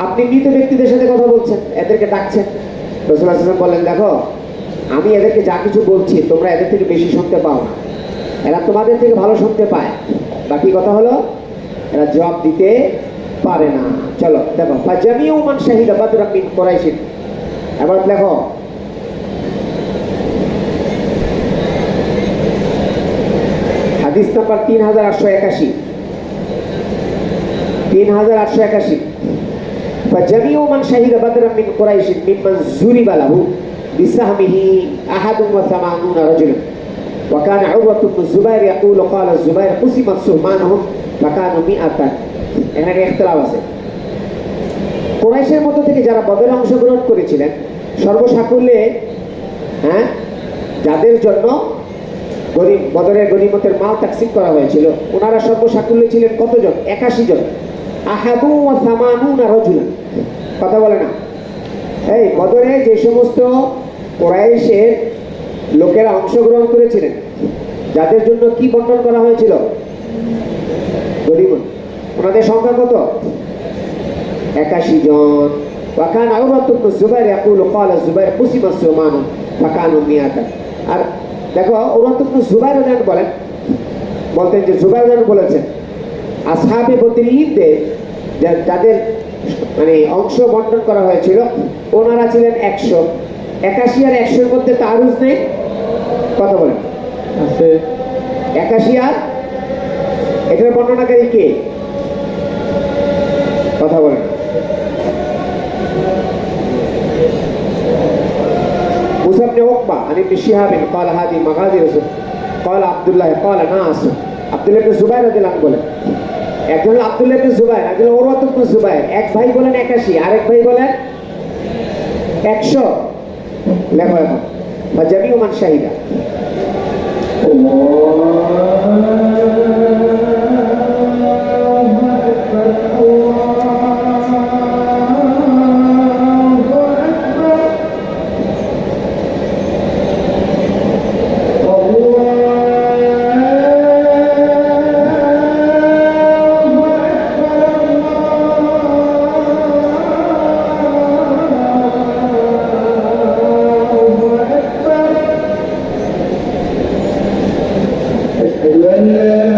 আপনি মৃত ব্যক্তিদের সাথে কথা বলছেন, এদেরকে ডাকছেন। রাসূলুল্লাহ সাল্লাল্লাহু আলাইহি ওয়াসাল্লাম বললেন দেখো আমি এদেরকে যা কিছু বলছি তোমরা এদের থেকে বেশি শুনতে পাও না, এরা তোমাদের থেকে ভালো শুনতে পায়। বাকি কথা হলো এরা জবাব দিতে পারে না। চলো দেখো ফাজামিউ মান শাহিদা বাদরাম মিন কুরাইশ, এবার দেখো হাদিস নাম্বার 3881 3881 ফাজামিউ মান শাহিদা বাদরাম মিন কুরাইশ মিম্মান যুরিবা লাহু বিসাহমিহি আহাদুন ওয়া সামানুনা রাজুলান وكان عروة بن الزبير يقول قال الزبير قسمت سهمانهم فكانوا 100। এখানে ইখতিলাফ আছে। কুরাইশের মধ্য থেকে যারা বদরে অংশগ্রহণ করেছিলেন সর্বসাকুল্যে, হ্যাঁ, যাদের জন্য বদরের গনিমতের মাল তাকসিম করা হয়েছিল ওনারা সর্বসাকুল্যে ছিলেন কতজন? 81 জন। আহাদু ওয়া সামানুনা রাজুলান, কথা বলে না। এই বদরে যে সমস্ত কুরাইশের লোকেরা অংশগ্রহণ করেছিলেন যাদের জন্য কি বন্টন করা হয়েছিল? গনিমত। ওনাদের সংখ্যা কত? 81 জন। وكان عروة بن الزبير يقول قال الزبير قسم السهمان فكانوا 100। আর দেখো উরওয়া ইবনে জুবাইর রাদিয়াল্লাহু বলেন, বলতেন যে জুবাইর রাদিয়াল্লাহু বলেছেন আসহাবে বদরিনদের যাদের মানে অংশ বন্টন করা হয়েছিল ওনারা ছিলেন 100। 81 আর 100 এর মধ্যে তারুজ নেই, কথা বলেন আছে। 81 আর এটার বর্ণনাকারী কে? কথা বলেন। موسى بن عقبة عن ابن شهاب قال هذه مغازي رسول قال عبد الله قال ناس عبد الله بن الزبير রাদিয়াল্লাহু আনহু বলেন, একজন হলো আব্দুল্লাহ ইবনে জুবাইর, একজন উরওয়া ইবনে জুবাইর। এক ভাই বলেন 81, আরেক ভাই বলেন 100। লেখো এখন ফাজামিউ মান শাহিদা। أشهد أن لا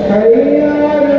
حي على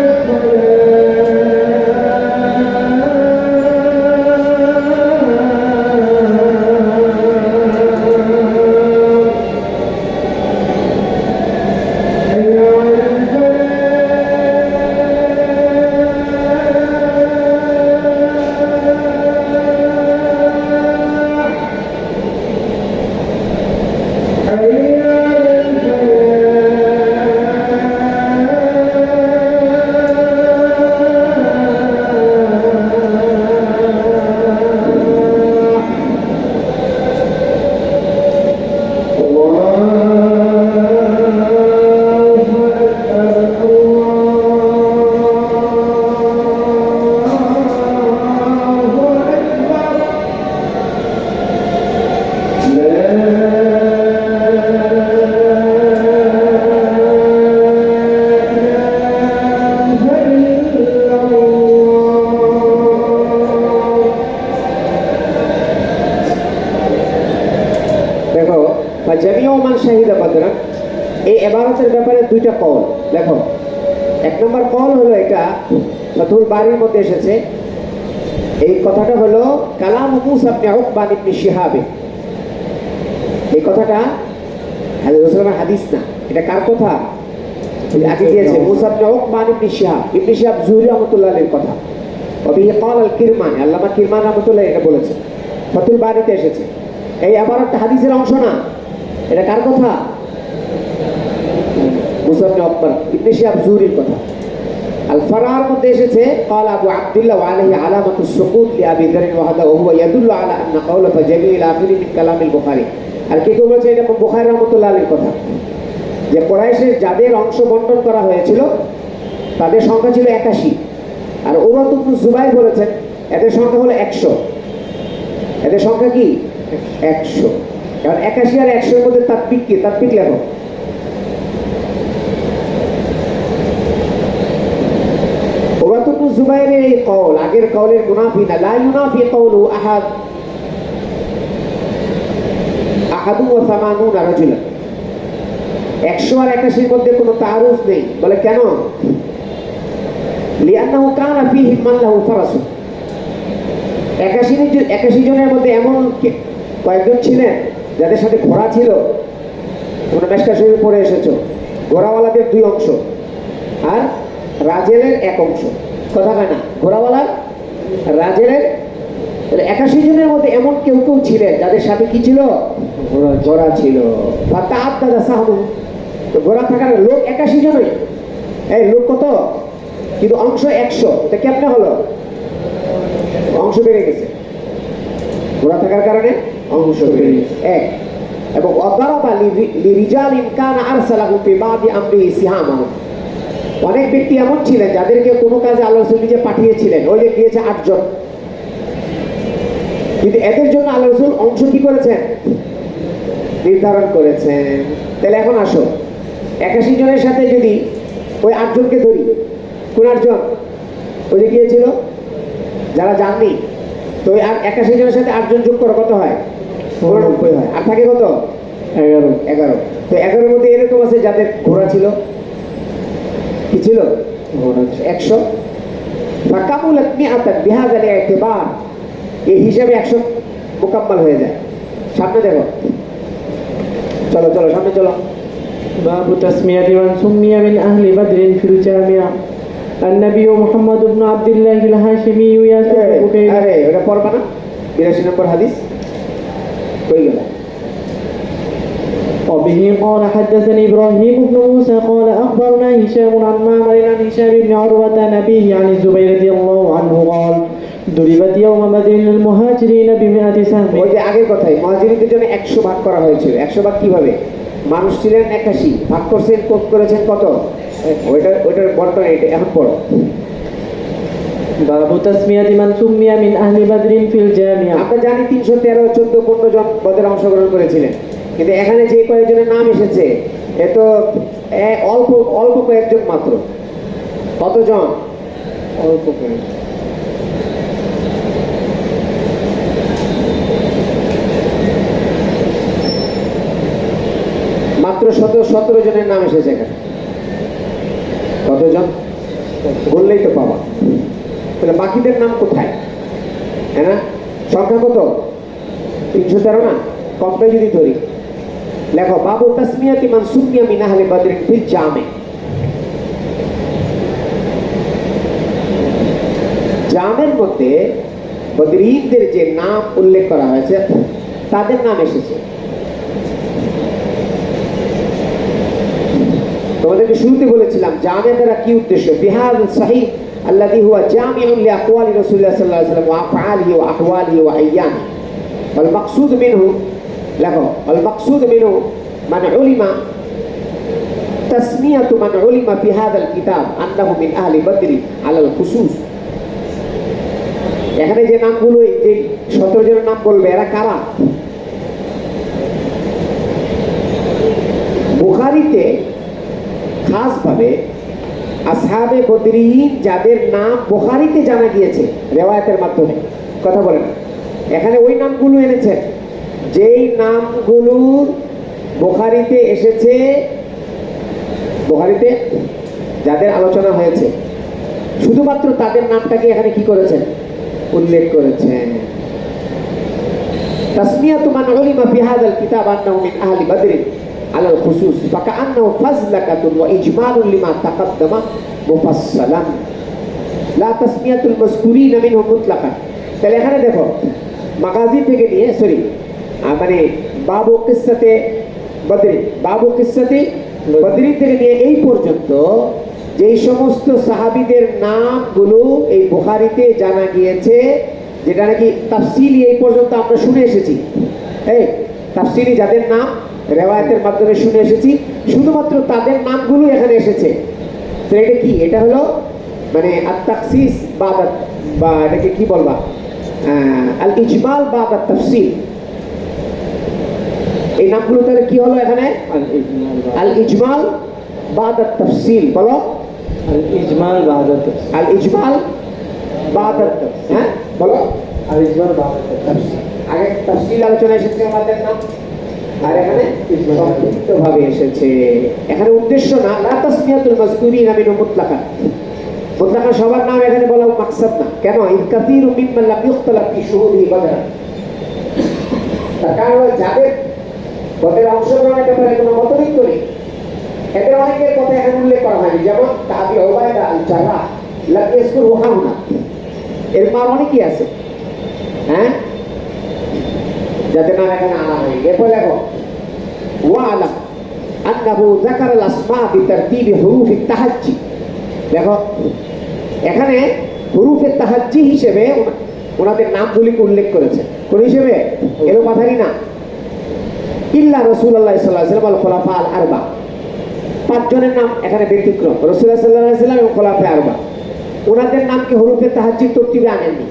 দেখো জামিউ মান শাহিদা বাদরা, এই ইবারতের ব্যাপারে দুইটা কওল। দেখো, এক নম্বর কওল হলো এটা ফাতুল বারির মধ্যে এসেছে, এই কথাটা হলো কালাম মুসা ইবনে উকবা ইবনে শিহাব। এই কথাটা রাসূলুল্লাহর হাদিস না, এটা কার কথা? আগে দিয়েছে মুসা ইবনে উকবা ইবনে শিহাব। ইবনে শিহাব জুহরি রাহমাতুল্লাহ আলাইহির কথা। ওবিহি ক্বাল আল কিরমানি, আল্লামা কিরমানি রাহমাতুল্লাহ এটা বলেছে, ফাতুল বারিতে এসেছে। এই ইবারতটা হাদিসের অংশ না, এটা কার কথা? মুসা ইবনে উকবা ইবনে শিহাব জুহরির কথা। আল ফারার মধ্যে এসেছে قال ابو عبد الله وعليه علامه السقوط لابي ذر وهذا وهو يدل على ان قوله فجميع الاخر من كلام البخاري। আর কে বলেছে এটা বুখারী রাহমাতুল্লাহ আলাইহির কথা, যে কুরাইশের যাদের অংশ বণ্টন করা হয়েছিল তাদের সংখ্যা ছিল 81, আর উরওয়া ইবনে জুবাইর বলেছেন এদের সংখ্যা হলো 100। এদের সংখ্যা কি? 100। কারণ 81 আর 100 এর মধ্যে তাতবিক কি? তাতবিক লেখো। উরওয়া ইবনে জুবাইরের এই কওল আগের কওলের মুনাফি না, লা ইউনাফি কওলু আহাদু ওয়া 80 রাজুলান। 100 আর 81 এর মধ্যে কোনো তাআরুজ নেই। বলে কেন? লিআন্নাহু কানা ফীহি মান লাহু ফারাসুন। 81 জনের মধ্যে এমন কয়েকজন ছিলেন যাদের সাথে ঘোড়া ছিল। তোমরা মেশকা শরীফে পড়ে এসেছো, ঘোড়াওয়ালাদের 2 অংশ আর রাজেলের 1 অংশ। কথা হয় না? ঘোড়াওয়ালার রাজেলের 81 জনের মধ্যে এমন কেউ কেউ ছিলেন যাদের সাথে কি ছিল? ঘোড়া ছিল। তো ঘোড়া থাকার লোক 81 জনই, এই লোক কত? কিন্তু অংশ 100। এটা কেমনে হলো? অংশ বেড়ে গেছে, ঘোড়া থাকার কারণে অংশ বেড়ে গেছে। এক এবং অদারাবা লিরিজালিন কানা আরসালাহু ফি বাদি আমরিহি সিহামা। অনেক ব্যক্তি এমন ছিলেন যাদেরকে কোনো কাজে আল্লাহ রাসূল নিজে পাঠিয়েছিলেন, ওই যে গিয়েছে 8 জন, কিন্তু এদের জন্য আল্লাহ রাসূল অংশ কি করেছেন? নির্ধারণ করেছেন। তাহলে এখন আসো, 81 জনের সাথে যদি ওই 8 জনকে ধরি, কোন 8 জন? ওই যে গিয়েছিল যারা জাননি, তো ওই 81 জনের সাথে 8 জন যোগ করো, কত হয়? 89 হয়। আর থাকে কত? 11। তো 11-এর মধ্যে এরকম আছে যাদের ঘোড়া ছিল, কি ছিল? 100। ফাকামুলাত মিআতান বিহাযা লি'তিবার, এই হিসাবে 100 মুকাম্মাল হয়ে যায়। সামনে দেখো, চলো চলো সামনে চলো। باب تسمية من سمي من أهل بدر في الجامع النبي محمد بن عبد الله الهاشمي ياسر بكير. আরে এটা পড়বা না? 82 নম্বর হাদিস কই গেল? وبه قال حدثني إبراهيم بن موسى قال أخبرنا هشام عن معمر عن هشام بن عروة عن أبيه عن الزبير رضي الله عنه قال ضربت يوم بدر للمهاجرين ب100 سهم. ওই যে আগের কথাই, মুহাজিরদের জন্য 100 ভাগ করা হয়েছিল। 100 ভাগ কিভাবে? মানুষ ছিলেন 81, ভাগ করছেন করেছেন কত? ওইটার বর্তমান এটা এখন পড়ো। باب تسمية من سمي من أهل بدر في الجامع. আমরা জানি 313, 14, 15 জন বদরে অংশগ্রহণ করেছিলেন, কিন্তু এখানে যে কয়েকজনের নাম এসেছে এ তো অল্প অল্প কয়েকজন মাত্র। কতজন? অল্প কয়েকজন। মাত্র 17 জনের নাম এসেছে এখানে। কতজন বললেই তো পাবা। তাহলে বাকিদের নাম কোথায়? হ্যাঁ না, সংখ্যা কত? 313 না? কমটা যদি ধরি, লেখো বাবু তাসমিয়াতি মান সুমিয়া মিন আহলি বদরিন ফিল জামে। জামের মধ্যে বদরীদের যে নাম উল্লেখ করা হয়েছে তাদের নাম এসেছে। তোমাদেরকে শুরুতে বলেছিলাম জামে দ্বারা কি উদ্দেশ্য? বিহাদ সহিহ আল্লাযী হুয়া জামিউন লিআকওয়ালি রাসূলুল্লাহ সাল্লাল্লাহু আলাইহি ওয়াসাল্লাম ওয়া আফআলিহি ওয়া আহওয়ালিহি ওয়া আইয়ামিহি ওয়াল মাকসুদ মিনহু, লেখো ওয়াল মাকসুদ মিনহু মান উলিমা তাসমিয়াতু মান উলিমা ফি হাযাল কিতাব আন্নাহু মিন আহলি বদরি আলাল খুসুস। এখানে যে নামগুলো, যে 17 জনের নাম বলবে, এরা কারা? বুখারীতে খাস ভাবে আসহাবে বদরিন যাদের নাম বুখারীতে জানা গিয়েছে রিওয়ায়াতের মাধ্যমে, কথা বলেন, এখানে ওই নামগুলো এনেছেন যেই নামগুলো বুখারীতে এসেছে, বুখারীতে যাদের আলোচনা হয়েছে শুধুমাত্র তাদের নামটাকে এখানে কি করেছেন? উল্লেখ করেছেন। তাসমিয়াতু মান উলিমা ফি হাযাল কিতাব আন্নাহু মিন আহলি বদর আলাল খুসুস ফাকান্নাহু ফাজলাকাতুন ওয়া ইজমালুন লিমা তাকাদ্দামা মুফাসসালান লা তাসমিয়াতুল মাযকুরিনা মিনহু মুতলাকান। তাহলে এখানে দেখো মাগাজি থেকে নিয়ে মানে বাবু কিসসাতে বদরি, বাবু কিসসাতে বদরি থেকে নিয়ে এই পর্যন্ত যেই সমস্ত সাহাবীদের নামগুলো এই বুখারীতে জানা গিয়েছে, যেটা নাকি তাফসিলি এই পর্যন্ত আমরা শুনে এসেছি, এই তাফসিলি যাদের নাম রিওয়ায়াতের মাধ্যমে শুনে এসেছি, শুধুমাত্র তাদের নামগুলো এখানে এসেছে। তো এটা কি? এটা হলো মানে আত-তাখসিস বা'দা, বা এটাকে কি বলবা, আল ইজমাল বা'দা তাফসিল। এই নামগুলো তাহলে কি হলো এখানে? আল ইজমাল বা'দা তাফসিল। বলো আল ইজমাল বা'দা তাফসিল। আল ইজমাল বা'দা, হ্যাঁ বলো আল ইজমাল বা'দা তাফসিল। আগে তাফসিল আলোচনা এসেছে আমাদের নাম, আর এখানে সংক্ষিপ্ত ভাবে এসেছে। এখানে উদ্দেশ্য না লা তাসমিয়াতুল মাযকুরিনা মিনহু মুতলাকান, মুতলাকান সবার নাম এখানে বলা মাকসাদ না। কেন? ইকাসীরু মিম্মান লাম ইখতালাফ ফি শুহুদিহি বদর, তার কারণ যাদের বদরে অংশগ্রহণের ব্যাপারে কোনো মতবিরোধ নেই, এদের অনেকের কথা এখানে উল্লেখ করা হয়নি। যেমন আবু উবাইদা আল জাররাহ লাম ইয়াজকুরহু হাউনা, এর মা অনেকেই আছে, হ্যাঁ, যাদের নাম এখানে আনা হয়নি। এরপর দেখো ওয়ালাম আন্নাহু যাকারাল আসমা বিতারতিবি হুরুফিত তাহাজ্জি। দেখো এখানে হুরুফে তাহাজ্জি হিসেবে ওনাদের নামগুলিকে উল্লেখ করেছে। কোন হিসেবে? এলো মাথারি না। ইল্লা রাসূলুল্লাহ সাল্লাল্লাহু আলাইহি ওয়াসাল্লাম ওয়াল খুলাফা আল আরবা, 5 জনের নাম এখানে ব্যতিক্রম। রাসূলুল্লাহ সাল্লাল্লাহু আলাইহি ওয়াসাল্লাম এবং খুলাফা আরবা, ওনাদের নামকে হুরুফে তাহাজ্জি তরতিবে আনেননি।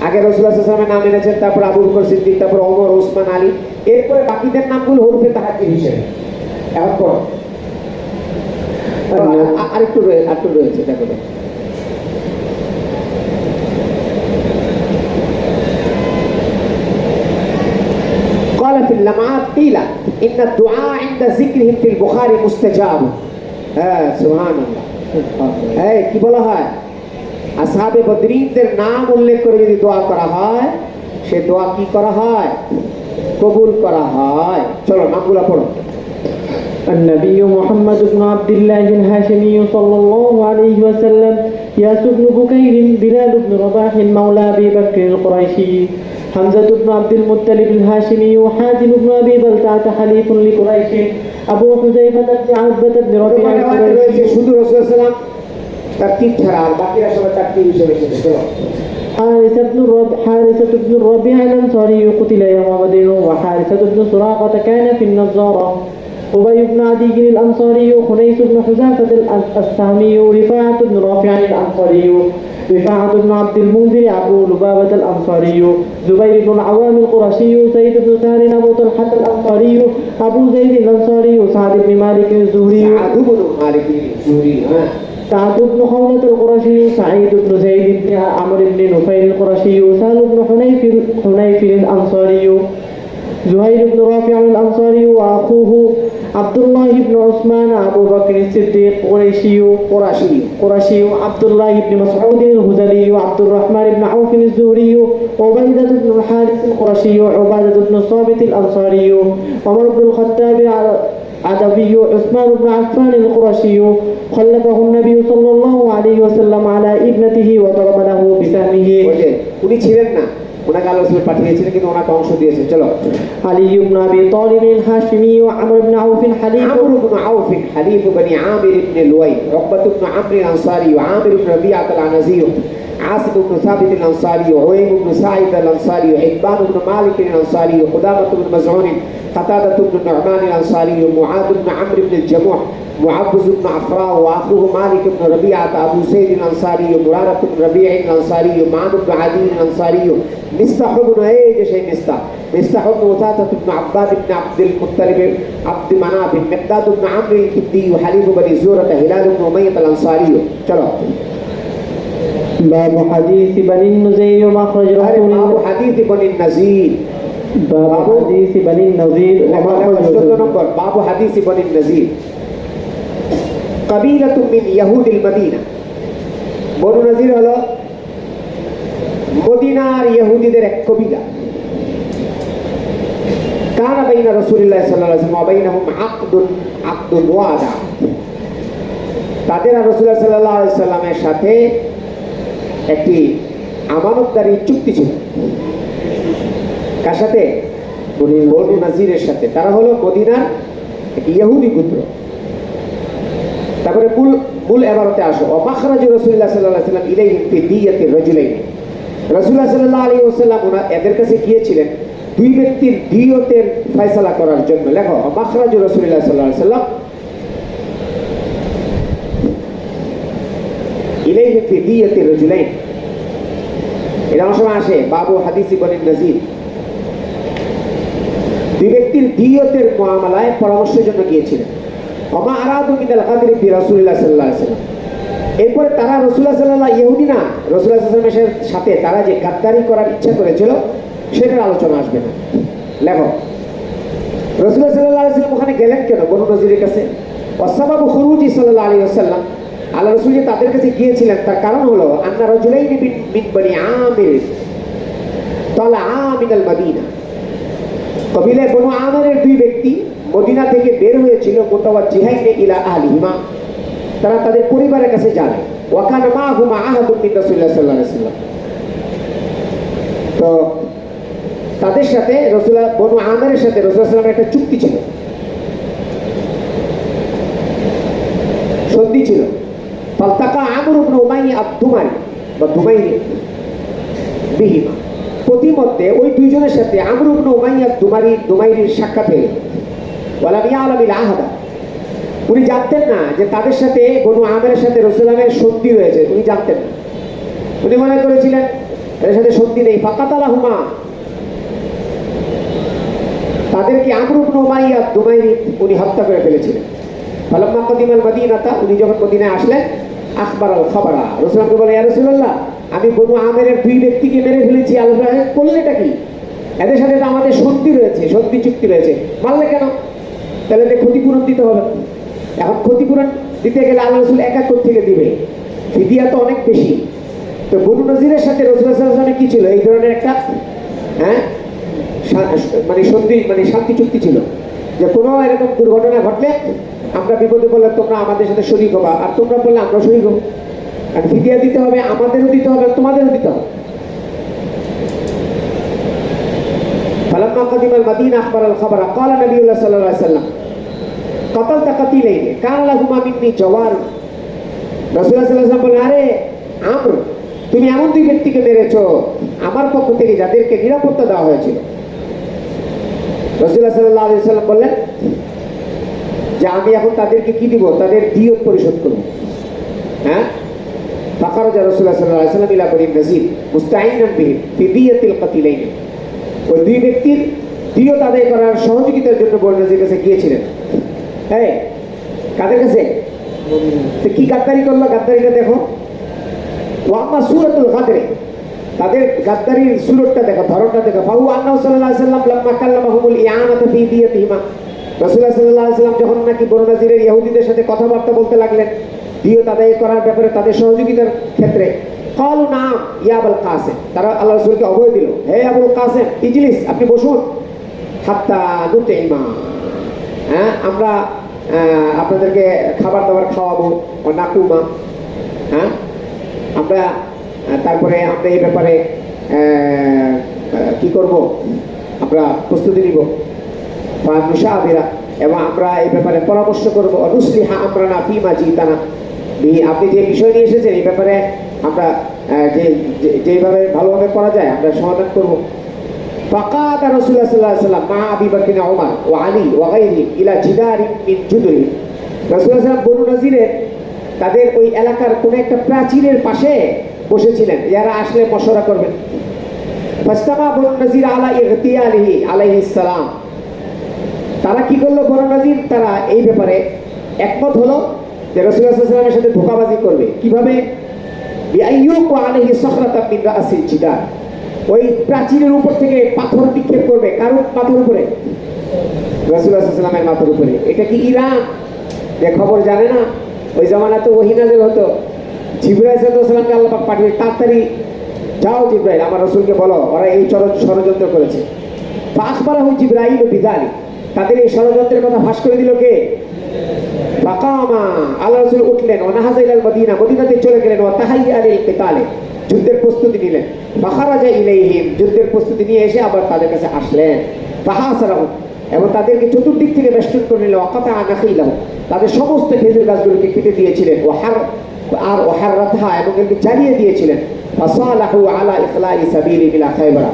আগে রাসূলুল্লাহ সাল্লাল্লাহু আলাইহি ওয়াসাল্লামের নাম এনেছেন, তারপর আবু বকর সিদ্দিক, তারপর ওমর, ওসমান, আলী, এরপরে বাকিদের নামগুলো হুরুফে তাহাজ্জি হিসেবে। এখন পড়ো, আরেকটু রয়েছে, দেখো قال في اللمعات قيل إن الدعاء عند ذكرهم في البخاري مستجاب. سبحان الله. কি বলা হয়? আসহাবে বদরিনদের নাম উল্লেখ করে যদি দোয়া করা হয়, সে দোয়া কি করা হয়? কবুল করা হয়। চলো নামগুলো পড়ো। النبي محمد بن عبد الله الهاشمي صلى الله عليه وسلم، ياس بن بكير، بلال بن رباح مولى أبي بكر القريشي، حمزة بن عبد المطلب الهاشمي، حاتم بن أبي بلتعة حليف لقريش، أبو حذيفة بن عتبة بن ربيعة القريشي। শুধু রাসূলুল্লাহ সাল্লাল্লাহু আলাইহি ওয়াসাল্লাম তারতিব ছাড়া আর বাকিরা সবাই তারতিব হিসেবে এসেছে। حارثة بن الربيع الأنصاري قتل يوم بدر، وحارثة بن سراقة كان في النظارة، أبي بن عدي الأنصاري، خنيس بن حذافة السهمي، رفاعة بن رافع الأنصاري، رفاعة بن عبد المنذر، أبو لبابة الأنصاري، زبير بن العوام القرشي، سيد بن سهل، أبو طلحة الأنصاري، أبو زيد الأنصاري، سعد بن مالك الزهري، سعد بن خولة القرشي، سعيد بن زيد بن عمرو بن نفيل القرشي، سهل بن حنيف الأنصاري، زهير بن رافع الأنصاري وأخوه عبد الله بن عثمان أبو بكر الصديق قرشي عبد الله بن مسعود الهذلي عبد الرحمن بن عوف الزهري عبيدة بن الحارث القرشي عبادة بن الصامت الأنصاري عمر بن الخطاب عدوي عثمان بن عفان القرشي خلفه النبي صلى الله عليه وسلم على ابنته وضرب له بسهمه উনি ছিলেন না, ওনাকে আল্লাহ রাসূল পাঠিয়েছিলেন কিন্তু ওনাকে অংশ দিয়েছেন। চলো, علي بن أبي طالب الهاشمي وعمر بن عوف حليف عمرو بن عوف حليف بني عامر بن لؤي، عقبة بن عمرو الأنصاري، وعامر بن ربيعة العنزي، عاصم بن ثابت الأنصاري، وعويم بن سعيد الأنصاري، حبان بن مالك الأنصاري، قدامة بن مزعون، قتادة بن النعمان الأنصاري، معاذ بن عمرو بن الجموح، معبز بن عفراء، وأخوه مالك بن ربيعة أبو سيد الأنصاري، مرارة بن ربيع الأنصاري، معاذ بن عدي الأنصاري، مستح بن مستح بن وثاثة بن عباد بن عبد المطلب عبد مناف، مقداد بن عمرو الكدي، حليف بني زورة، هلال بن أمية الأنصاري. চলো, باب حديث بني النزير ومخرج رسول باب الله حديث بني النزير، باب حديث بني النزير ومخرج رسول 14 الله নম্বর, باب حديث بني النزير قبيلة من يهود المدينة। বনু নজির হলো মদিনার ইহুদিদের এক কবিলা। কানা বাইনা রাসূলুল্লাহ সাল্লাল্লাহু আলাইহি ওয়া বাইনাহুম আকদুন ওয়াদা, তাদের আর রাসূলুল্লাহ সাল্লাল্লাহু আলাইহি সাল্লামের সাথে একটি আমানতদারি চুক্তি ছিল। কার সাথে? বনু নজিরের সাথে। তারা হলো মদিনার ইহুদি গোত্র। তারপরে মূল এবারতে আসো, মাখরাজ রাসূলুল্লাহ সাল্লাল্লাহু আলাইহি ওয়াসাল্লাম ইলাইহিম ফি দিয়াতি রাজুলাইন। রাসূলুল্লাহ সাল্লাল্লাহু আলাইহি ওয়াসাল্লাম এদের কাছে গিয়েছিলেন দুই ব্যক্তির দিয়তের ফয়সালা করার জন্য। লেখো, মাখরাজ রাসূলুল্লাহ সাল্লাল্লাহু আলাইহি ওয়াসাল্লাম ইলাইহিম ফি দিয়াতি রাজুলাইন। এটা আমার সময় আসে বাবু হাদিসি বনি নজির। দুই ব্যক্তির দিয়তের মুআমালায় পরামর্শের জন্য গিয়েছিলেন। ওমা আরাদু মিনাল গাদরি ফি রাসূলুল্লাহ সাল্লাল্লাহু আলাইহি ওয়াসাল্লাম। এরপরে তারা রাসূলুল্লাহ সাল্লাল্লাহু ইহুদি না, রাসূলুল্লাহ সাল্লাল্লাহু আলাইহি ওয়াসাল্লামের সাথে তারা যে গাদ্দারি করার ইচ্ছা করেছিল সেটার আলোচনা আসবে না। লেখো, রাসূলুল্লাহ সাল্লাল্লাহু আলাইহি ওয়াসাল্লাম ওখানে গেলেন কেন বনু নজিরের কাছে? ওয়াসাবাবু খুরুজি সাল্লাল্লাহু আলাইহি ওয়াসাল্লাম, আল্লাহ রাসূল যে তাদের কাছে গিয়েছিলেন তার কারণ হলো আন্না রাজুলাইনি মিন বনি আমির তালআ মিনাল মদিনা। কবিলায় বনু আমিরের দুই ব্যক্তি মদিনা থেকে বের হয়েছিল, মুতাওয়াজ্জিহাইনে ইলা আহলিহিমা, তারা তাদের পরিবারের কাছে যাবে। ওয়া কানা মাহুমা আহাদুন মিন রাসূলিল্লাহ সাল্লাল্লাহু আলাইহি ওয়াসাল্লাম। তো তাদের সাথে রাসূলুল্লাহ বনু আমিরের সাথে রাসূলুল্লাহ সাল্লাল্লাহু আলাইহি ওয়াসাল্লামের একটা চুক্তি ছিল, সন্ধি ছিল। ফালতাকা আমর ইবনে উমাইয়া আদ-দুমারি বা দুমাইরি বিহিমা, প্রতিমধ্যে ওই দুইজনের সাথে আমর ইবনে উমাইয়া দুমাইরির সাক্ষাৎ হয়ে গেল। ওয়ালাম ইয়ালামিল আহাদা, উনি জানতেন না যে তাদের সাথে বনু আমিরের সাথে রাসূলুল্লাহের সন্ধি হয়েছে, উনি জানতেন না। উনি মনে করেছিলেন এর সাথে সন্ধি নেই। ফাকাতালাহুমা, তাদেরকে আমর ইবনে উমাইয়া দুমাইরি উনি হত্যা করে ফেলেছিলেন। ফালাম্মা কাদিমাল মদিনাতা, উনি যখন মদিনায় আসলেন, আখবারাল খাবারা, রাসূলকে বলে, ইয়া রাসূলুল্লাহ, আমি বনু আমিরের দুই ব্যক্তিকে মেরে ফেলেছি। আল্লাহ করলেটা কি? এদের সাথে তো আমাদের সন্ধি রয়েছে, সন্ধি চুক্তি রয়েছে, মারলে কেন? তাহলে ক্ষতিপূরণ দিতে হবে। এখন ক্ষতিপূরণ দিতে গেলে আল্লাহ রাসূল একা থেকে দিবে, ফিদিয়া তো অনেক বেশি। তো বনু নজিরের সাথে রাসূলুল্লাহ সাল্লাল্লাহু আলাইহি ওয়াসাল্লাম কি ছিল? এই ধরনের একটা মানে সন্ধি, মানে শান্তি চুক্তি ছিল যে কোনো এরকম দুর্ঘটনা ঘটলে আমরা বিপদে পড়লে তোমরা আমাদের সাথে শরীক হবা, আর তোমরা বললে আমরা শরীক হব। আর ফিদিয়া দিতে হবে, আমাদেরও দিতে হবে, তোমাদেরও দিতে হবে। ফালাম্মা কাদিমাল মদিনা আখবারাল খাবারা ক্বালা নবিয়ুল্লাহ সাল্লাল্লাহু আলাইহি ওয়াসাল্লাম কাতালতা কাতিলাইনি কানা লাহুমা মিন্নি জাওয়ার। রাসূলুল্লাহ সাল্লাল্লাহু আলাইহি ওয়াসাল্লাম বলেন, আরে আমর, তুমি এমন দুই ব্যক্তিকে মেরেছো আমার পক্ষ থেকে যাদেরকে নিরাপত্তা দেওয়া হয়েছিল। রাসূলুল্লাহ সাল্লাল্লাহু আলাইহি ওয়াসাল্লাম বললেন যে আমি এখন তাদেরকে কি দিব? তাদের দিয়ত পরিশোধ করব। ফাখারাজা রাসূলুল্লাহ সাল্লাল্লাহু আলাইহি ওয়াসাল্লাম ইলা বনি নজির মুস্তাঈনান বিহিম ফি দিয়াতিল কাতিলাইন। ওই দুই ব্যক্তির দিয়ত আদায় করার সহযোগিতার জন্য বনি নজিরের কাছে গিয়েছিলেন। কাদের কাছে? কি গাদ্দারি করলো? গাদ্দারিটা দেখো। ওয়া আম্মা সূরাতুল গাদর, তাদের গাদ্দারির সুরতটা দেখো, ধরনটা দেখো। ফাহু আন্নাহু সাল্লাল্লাহু আলাইহি ওয়াসাল্লাম লাম্মা কাল্লামাহুমুল ইয়ানাতা ফি দিয়াতিহিমা, রাসূলুল্লাহ সাল্লাল্লাহু আলাইহি ওয়াসাল্লাম যখন নাকি বনু নাযিরের ইহুদিদের সাথে কথাবার্তা বলতে লাগলেন দিয়ত আদায় করার ব্যাপারে, তাদের সহযোগিতার ক্ষেত্রে, ক্বালু নাম ইয়া আবুল কাসিম, তারা আল্লাহ রাসূলকে অভয় দিল, হে আবুল কাসিম ইজলিস, আপনি বসুন, হাত্তা নুতইমা, হ্যাঁ আমরা আপনাদেরকে খাবার দাবার খাওয়াবো, ও নাকুমা, হ্যাঁ আমরা তারপরে আমরা এই ব্যাপারে কি করব, আমরা প্রস্তুতি নিব, মুশাবিরা, এবং আমরা এই ব্যাপারে পরামর্শ করবো, নুসলিহা আমরানা ফিমা জিতানা, আপনি যে বিষয় নিয়ে এসেছেন এই ব্যাপারে আমরা যেভাবে ভালোভাবে করা যায় আমরা সমাধান করব। ফাকাত রাসূলুল্লাহ সাল্লাল্লাহু আলাইহি ওয়াসাল্লাম মা আবি বকর ওয়া ওমর ওয়া আলী ওয়া গায়রিহি ইলা জিদারি মিন জুদরি, রাসূলুল্লাহ সাল্লাল্লাহু আলাইহি ওয়াসাল্লাম বনু নাযিরের তাদের ওই এলাকার কোন একটা প্রাচীরের পাশে বসেছিলেন, যারা আসলে মশওয়ারা করবেন। ফাস্তামা বনু নাযির আলা ইগতিয়ালিহি আলাইহিস সালাম, তারা কি করলো, বনু নাযির তারা এই ব্যাপারে একমত হলো যে রাসূলুল্লাহ সাল্লাল্লাহু আলাইহি ওয়াসাল্লামের সাথে ধোঁকাবাজি করবে। কিভাবে? বিআইয়ুকু আলাইহি সাখরাতাম মিন রাসিল জিদার, ওই প্রাচীরের উপর থেকে পাথর নিক্ষেপ করবে। কার মাথার উপরে? রাসূলুল্লাহ সাল্লাল্লাহু আলাইহি ওয়াসাল্লামের মাথার উপরে। এটা কি ইরান যে খবর জানে না? ওই জামানা তো ওহী নাযিল হতো, জিবরাইল সাল্লাল্লাহু আলাইহি ওয়াসাল্লামকে আল্লাহ পাক পাঠিয়ে, তাড়াতাড়ি যাও জিবরাইল আমার রাসূলকে বলো ওরা এই ষড়যন্ত্র করেছে। ফাখবারাহু জিবরাইল বিযালিক, তাদের এই ষড়যন্ত্রের কথা ফাঁস করে দিল কে? ফাকামা, আল্লাহ রাসূল উঠলেন, ওয়া নাহাজা ইলাল মদিনা, মদিনাতে চলে গেলেন, ওয়া তাহাইয়া লিল কিতালে, যুদ্ধের প্রস্তুতি নিলেন। ফাখারাজা ইলাইহিম, যুদ্ধের প্রস্তুতি নিয়ে এসে আবার তাদের কাছে আসলেন। ফাহাসারাহু, এবং তাদেরকে চতুর্দিক থেকে বেষ্টন করে নিলেন। ওয়াকাতা নাখিলাহু, তাদের সমস্ত খেজুর গাছগুলোকে কেটে দিয়েছিলেন। ওয়াহাররাতহা, এবং এগুলো জ্বালিয়ে দিয়েছিলেন। ফাসালাহু আলা ইখলাই সাবিলি ইলা খায়বারা,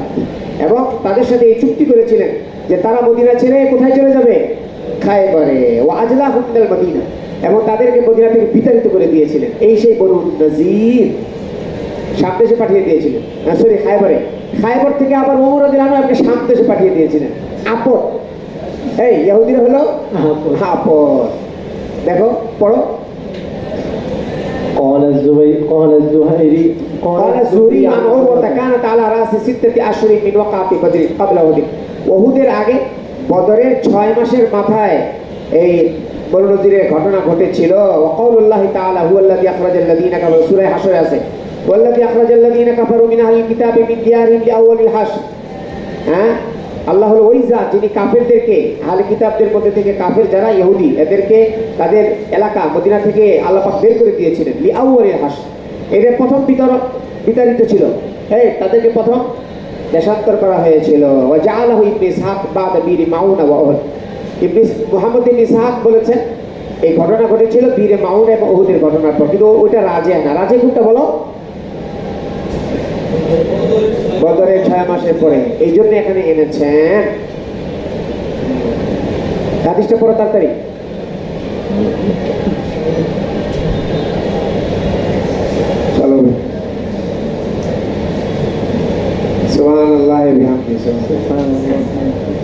এবং তাদের সাথে এই চুক্তি করেছিলেন যে তারা মদিনা ছেড়ে কোথায় চলে যাবে? খায়বারে। ওয়া আজলাহু মিনাল মদিনা, এবং তাদেরকে মদিনা থেকে বিতাড়িত করে দিয়েছিলেন। এই সেই বনু নাযির শাম দেশে পাঠিয়ে দিয়েছিলেন, সরি খায়বারে। খায়বার থেকে আবার ওমর রাদিয়াল্লাহু আনহু আপনি শাম দেশে পাঠিয়ে দিয়েছিলেন। আপদ, এই ইহুদিরা হলো আপদ। দেখো পড়ো। قال الزهري قال الزهري عن عروة كانت على رأس 6 أشهر من وقعة بدر قبل أحد, ওহুদের আগে বদরের 6 মাসের মাথায় এই বনু নযিরের ঘটনা ঘটেছিল। ওয়াকাউলুল্লাহি তাআলা হুয়াল্লাযী আখরাজাল্লাযীনা কাফারু, সূরা হাশরে আছে, ওয়াল্লাযী আখরাজাল্লাযীনা কাফারু মিন আহলিল কিতাবি মিন দিয়ারিহিম লিআউয়ালিল হাশর, হ্যাঁ আল্লাহ হলো ওই জাত যিনি কাফেরদেরকে, আহলে কিতাবদের মধ্যে থেকে কাফের যারা ইহুদি এদেরকে তাদের এলাকা মদিনা থেকে আল্লাহ পাক বের করে দিয়েছিলেন। লিআউয়ালিল হাশর, এদের প্রথম বিতাড়িত ছিল, এই তাদেরকে প্রথম দেশান্তর করা হয়েছিল। ওয়া জাআলাহু ইবনে ইসহাক বাদা বীরি মাউনা ওয়া উহুদ, ইবনে মুহাম্মদ ইবনে ইসহাক বলেছেন এই ঘটনা ঘটেছিল বীরে মাউনা এবং উহুদের ঘটনার পর, কিন্তু ওইটা রাজে না। রাজে কোনটা বলো? বদরের 6 মাসের পরে, এই জন্য এখানে এনেছেন। হাদিসটা পড়ো তাড়াতাড়ি। চলো, সুবহানাল্লাহি ওয়া বিহামদিহি।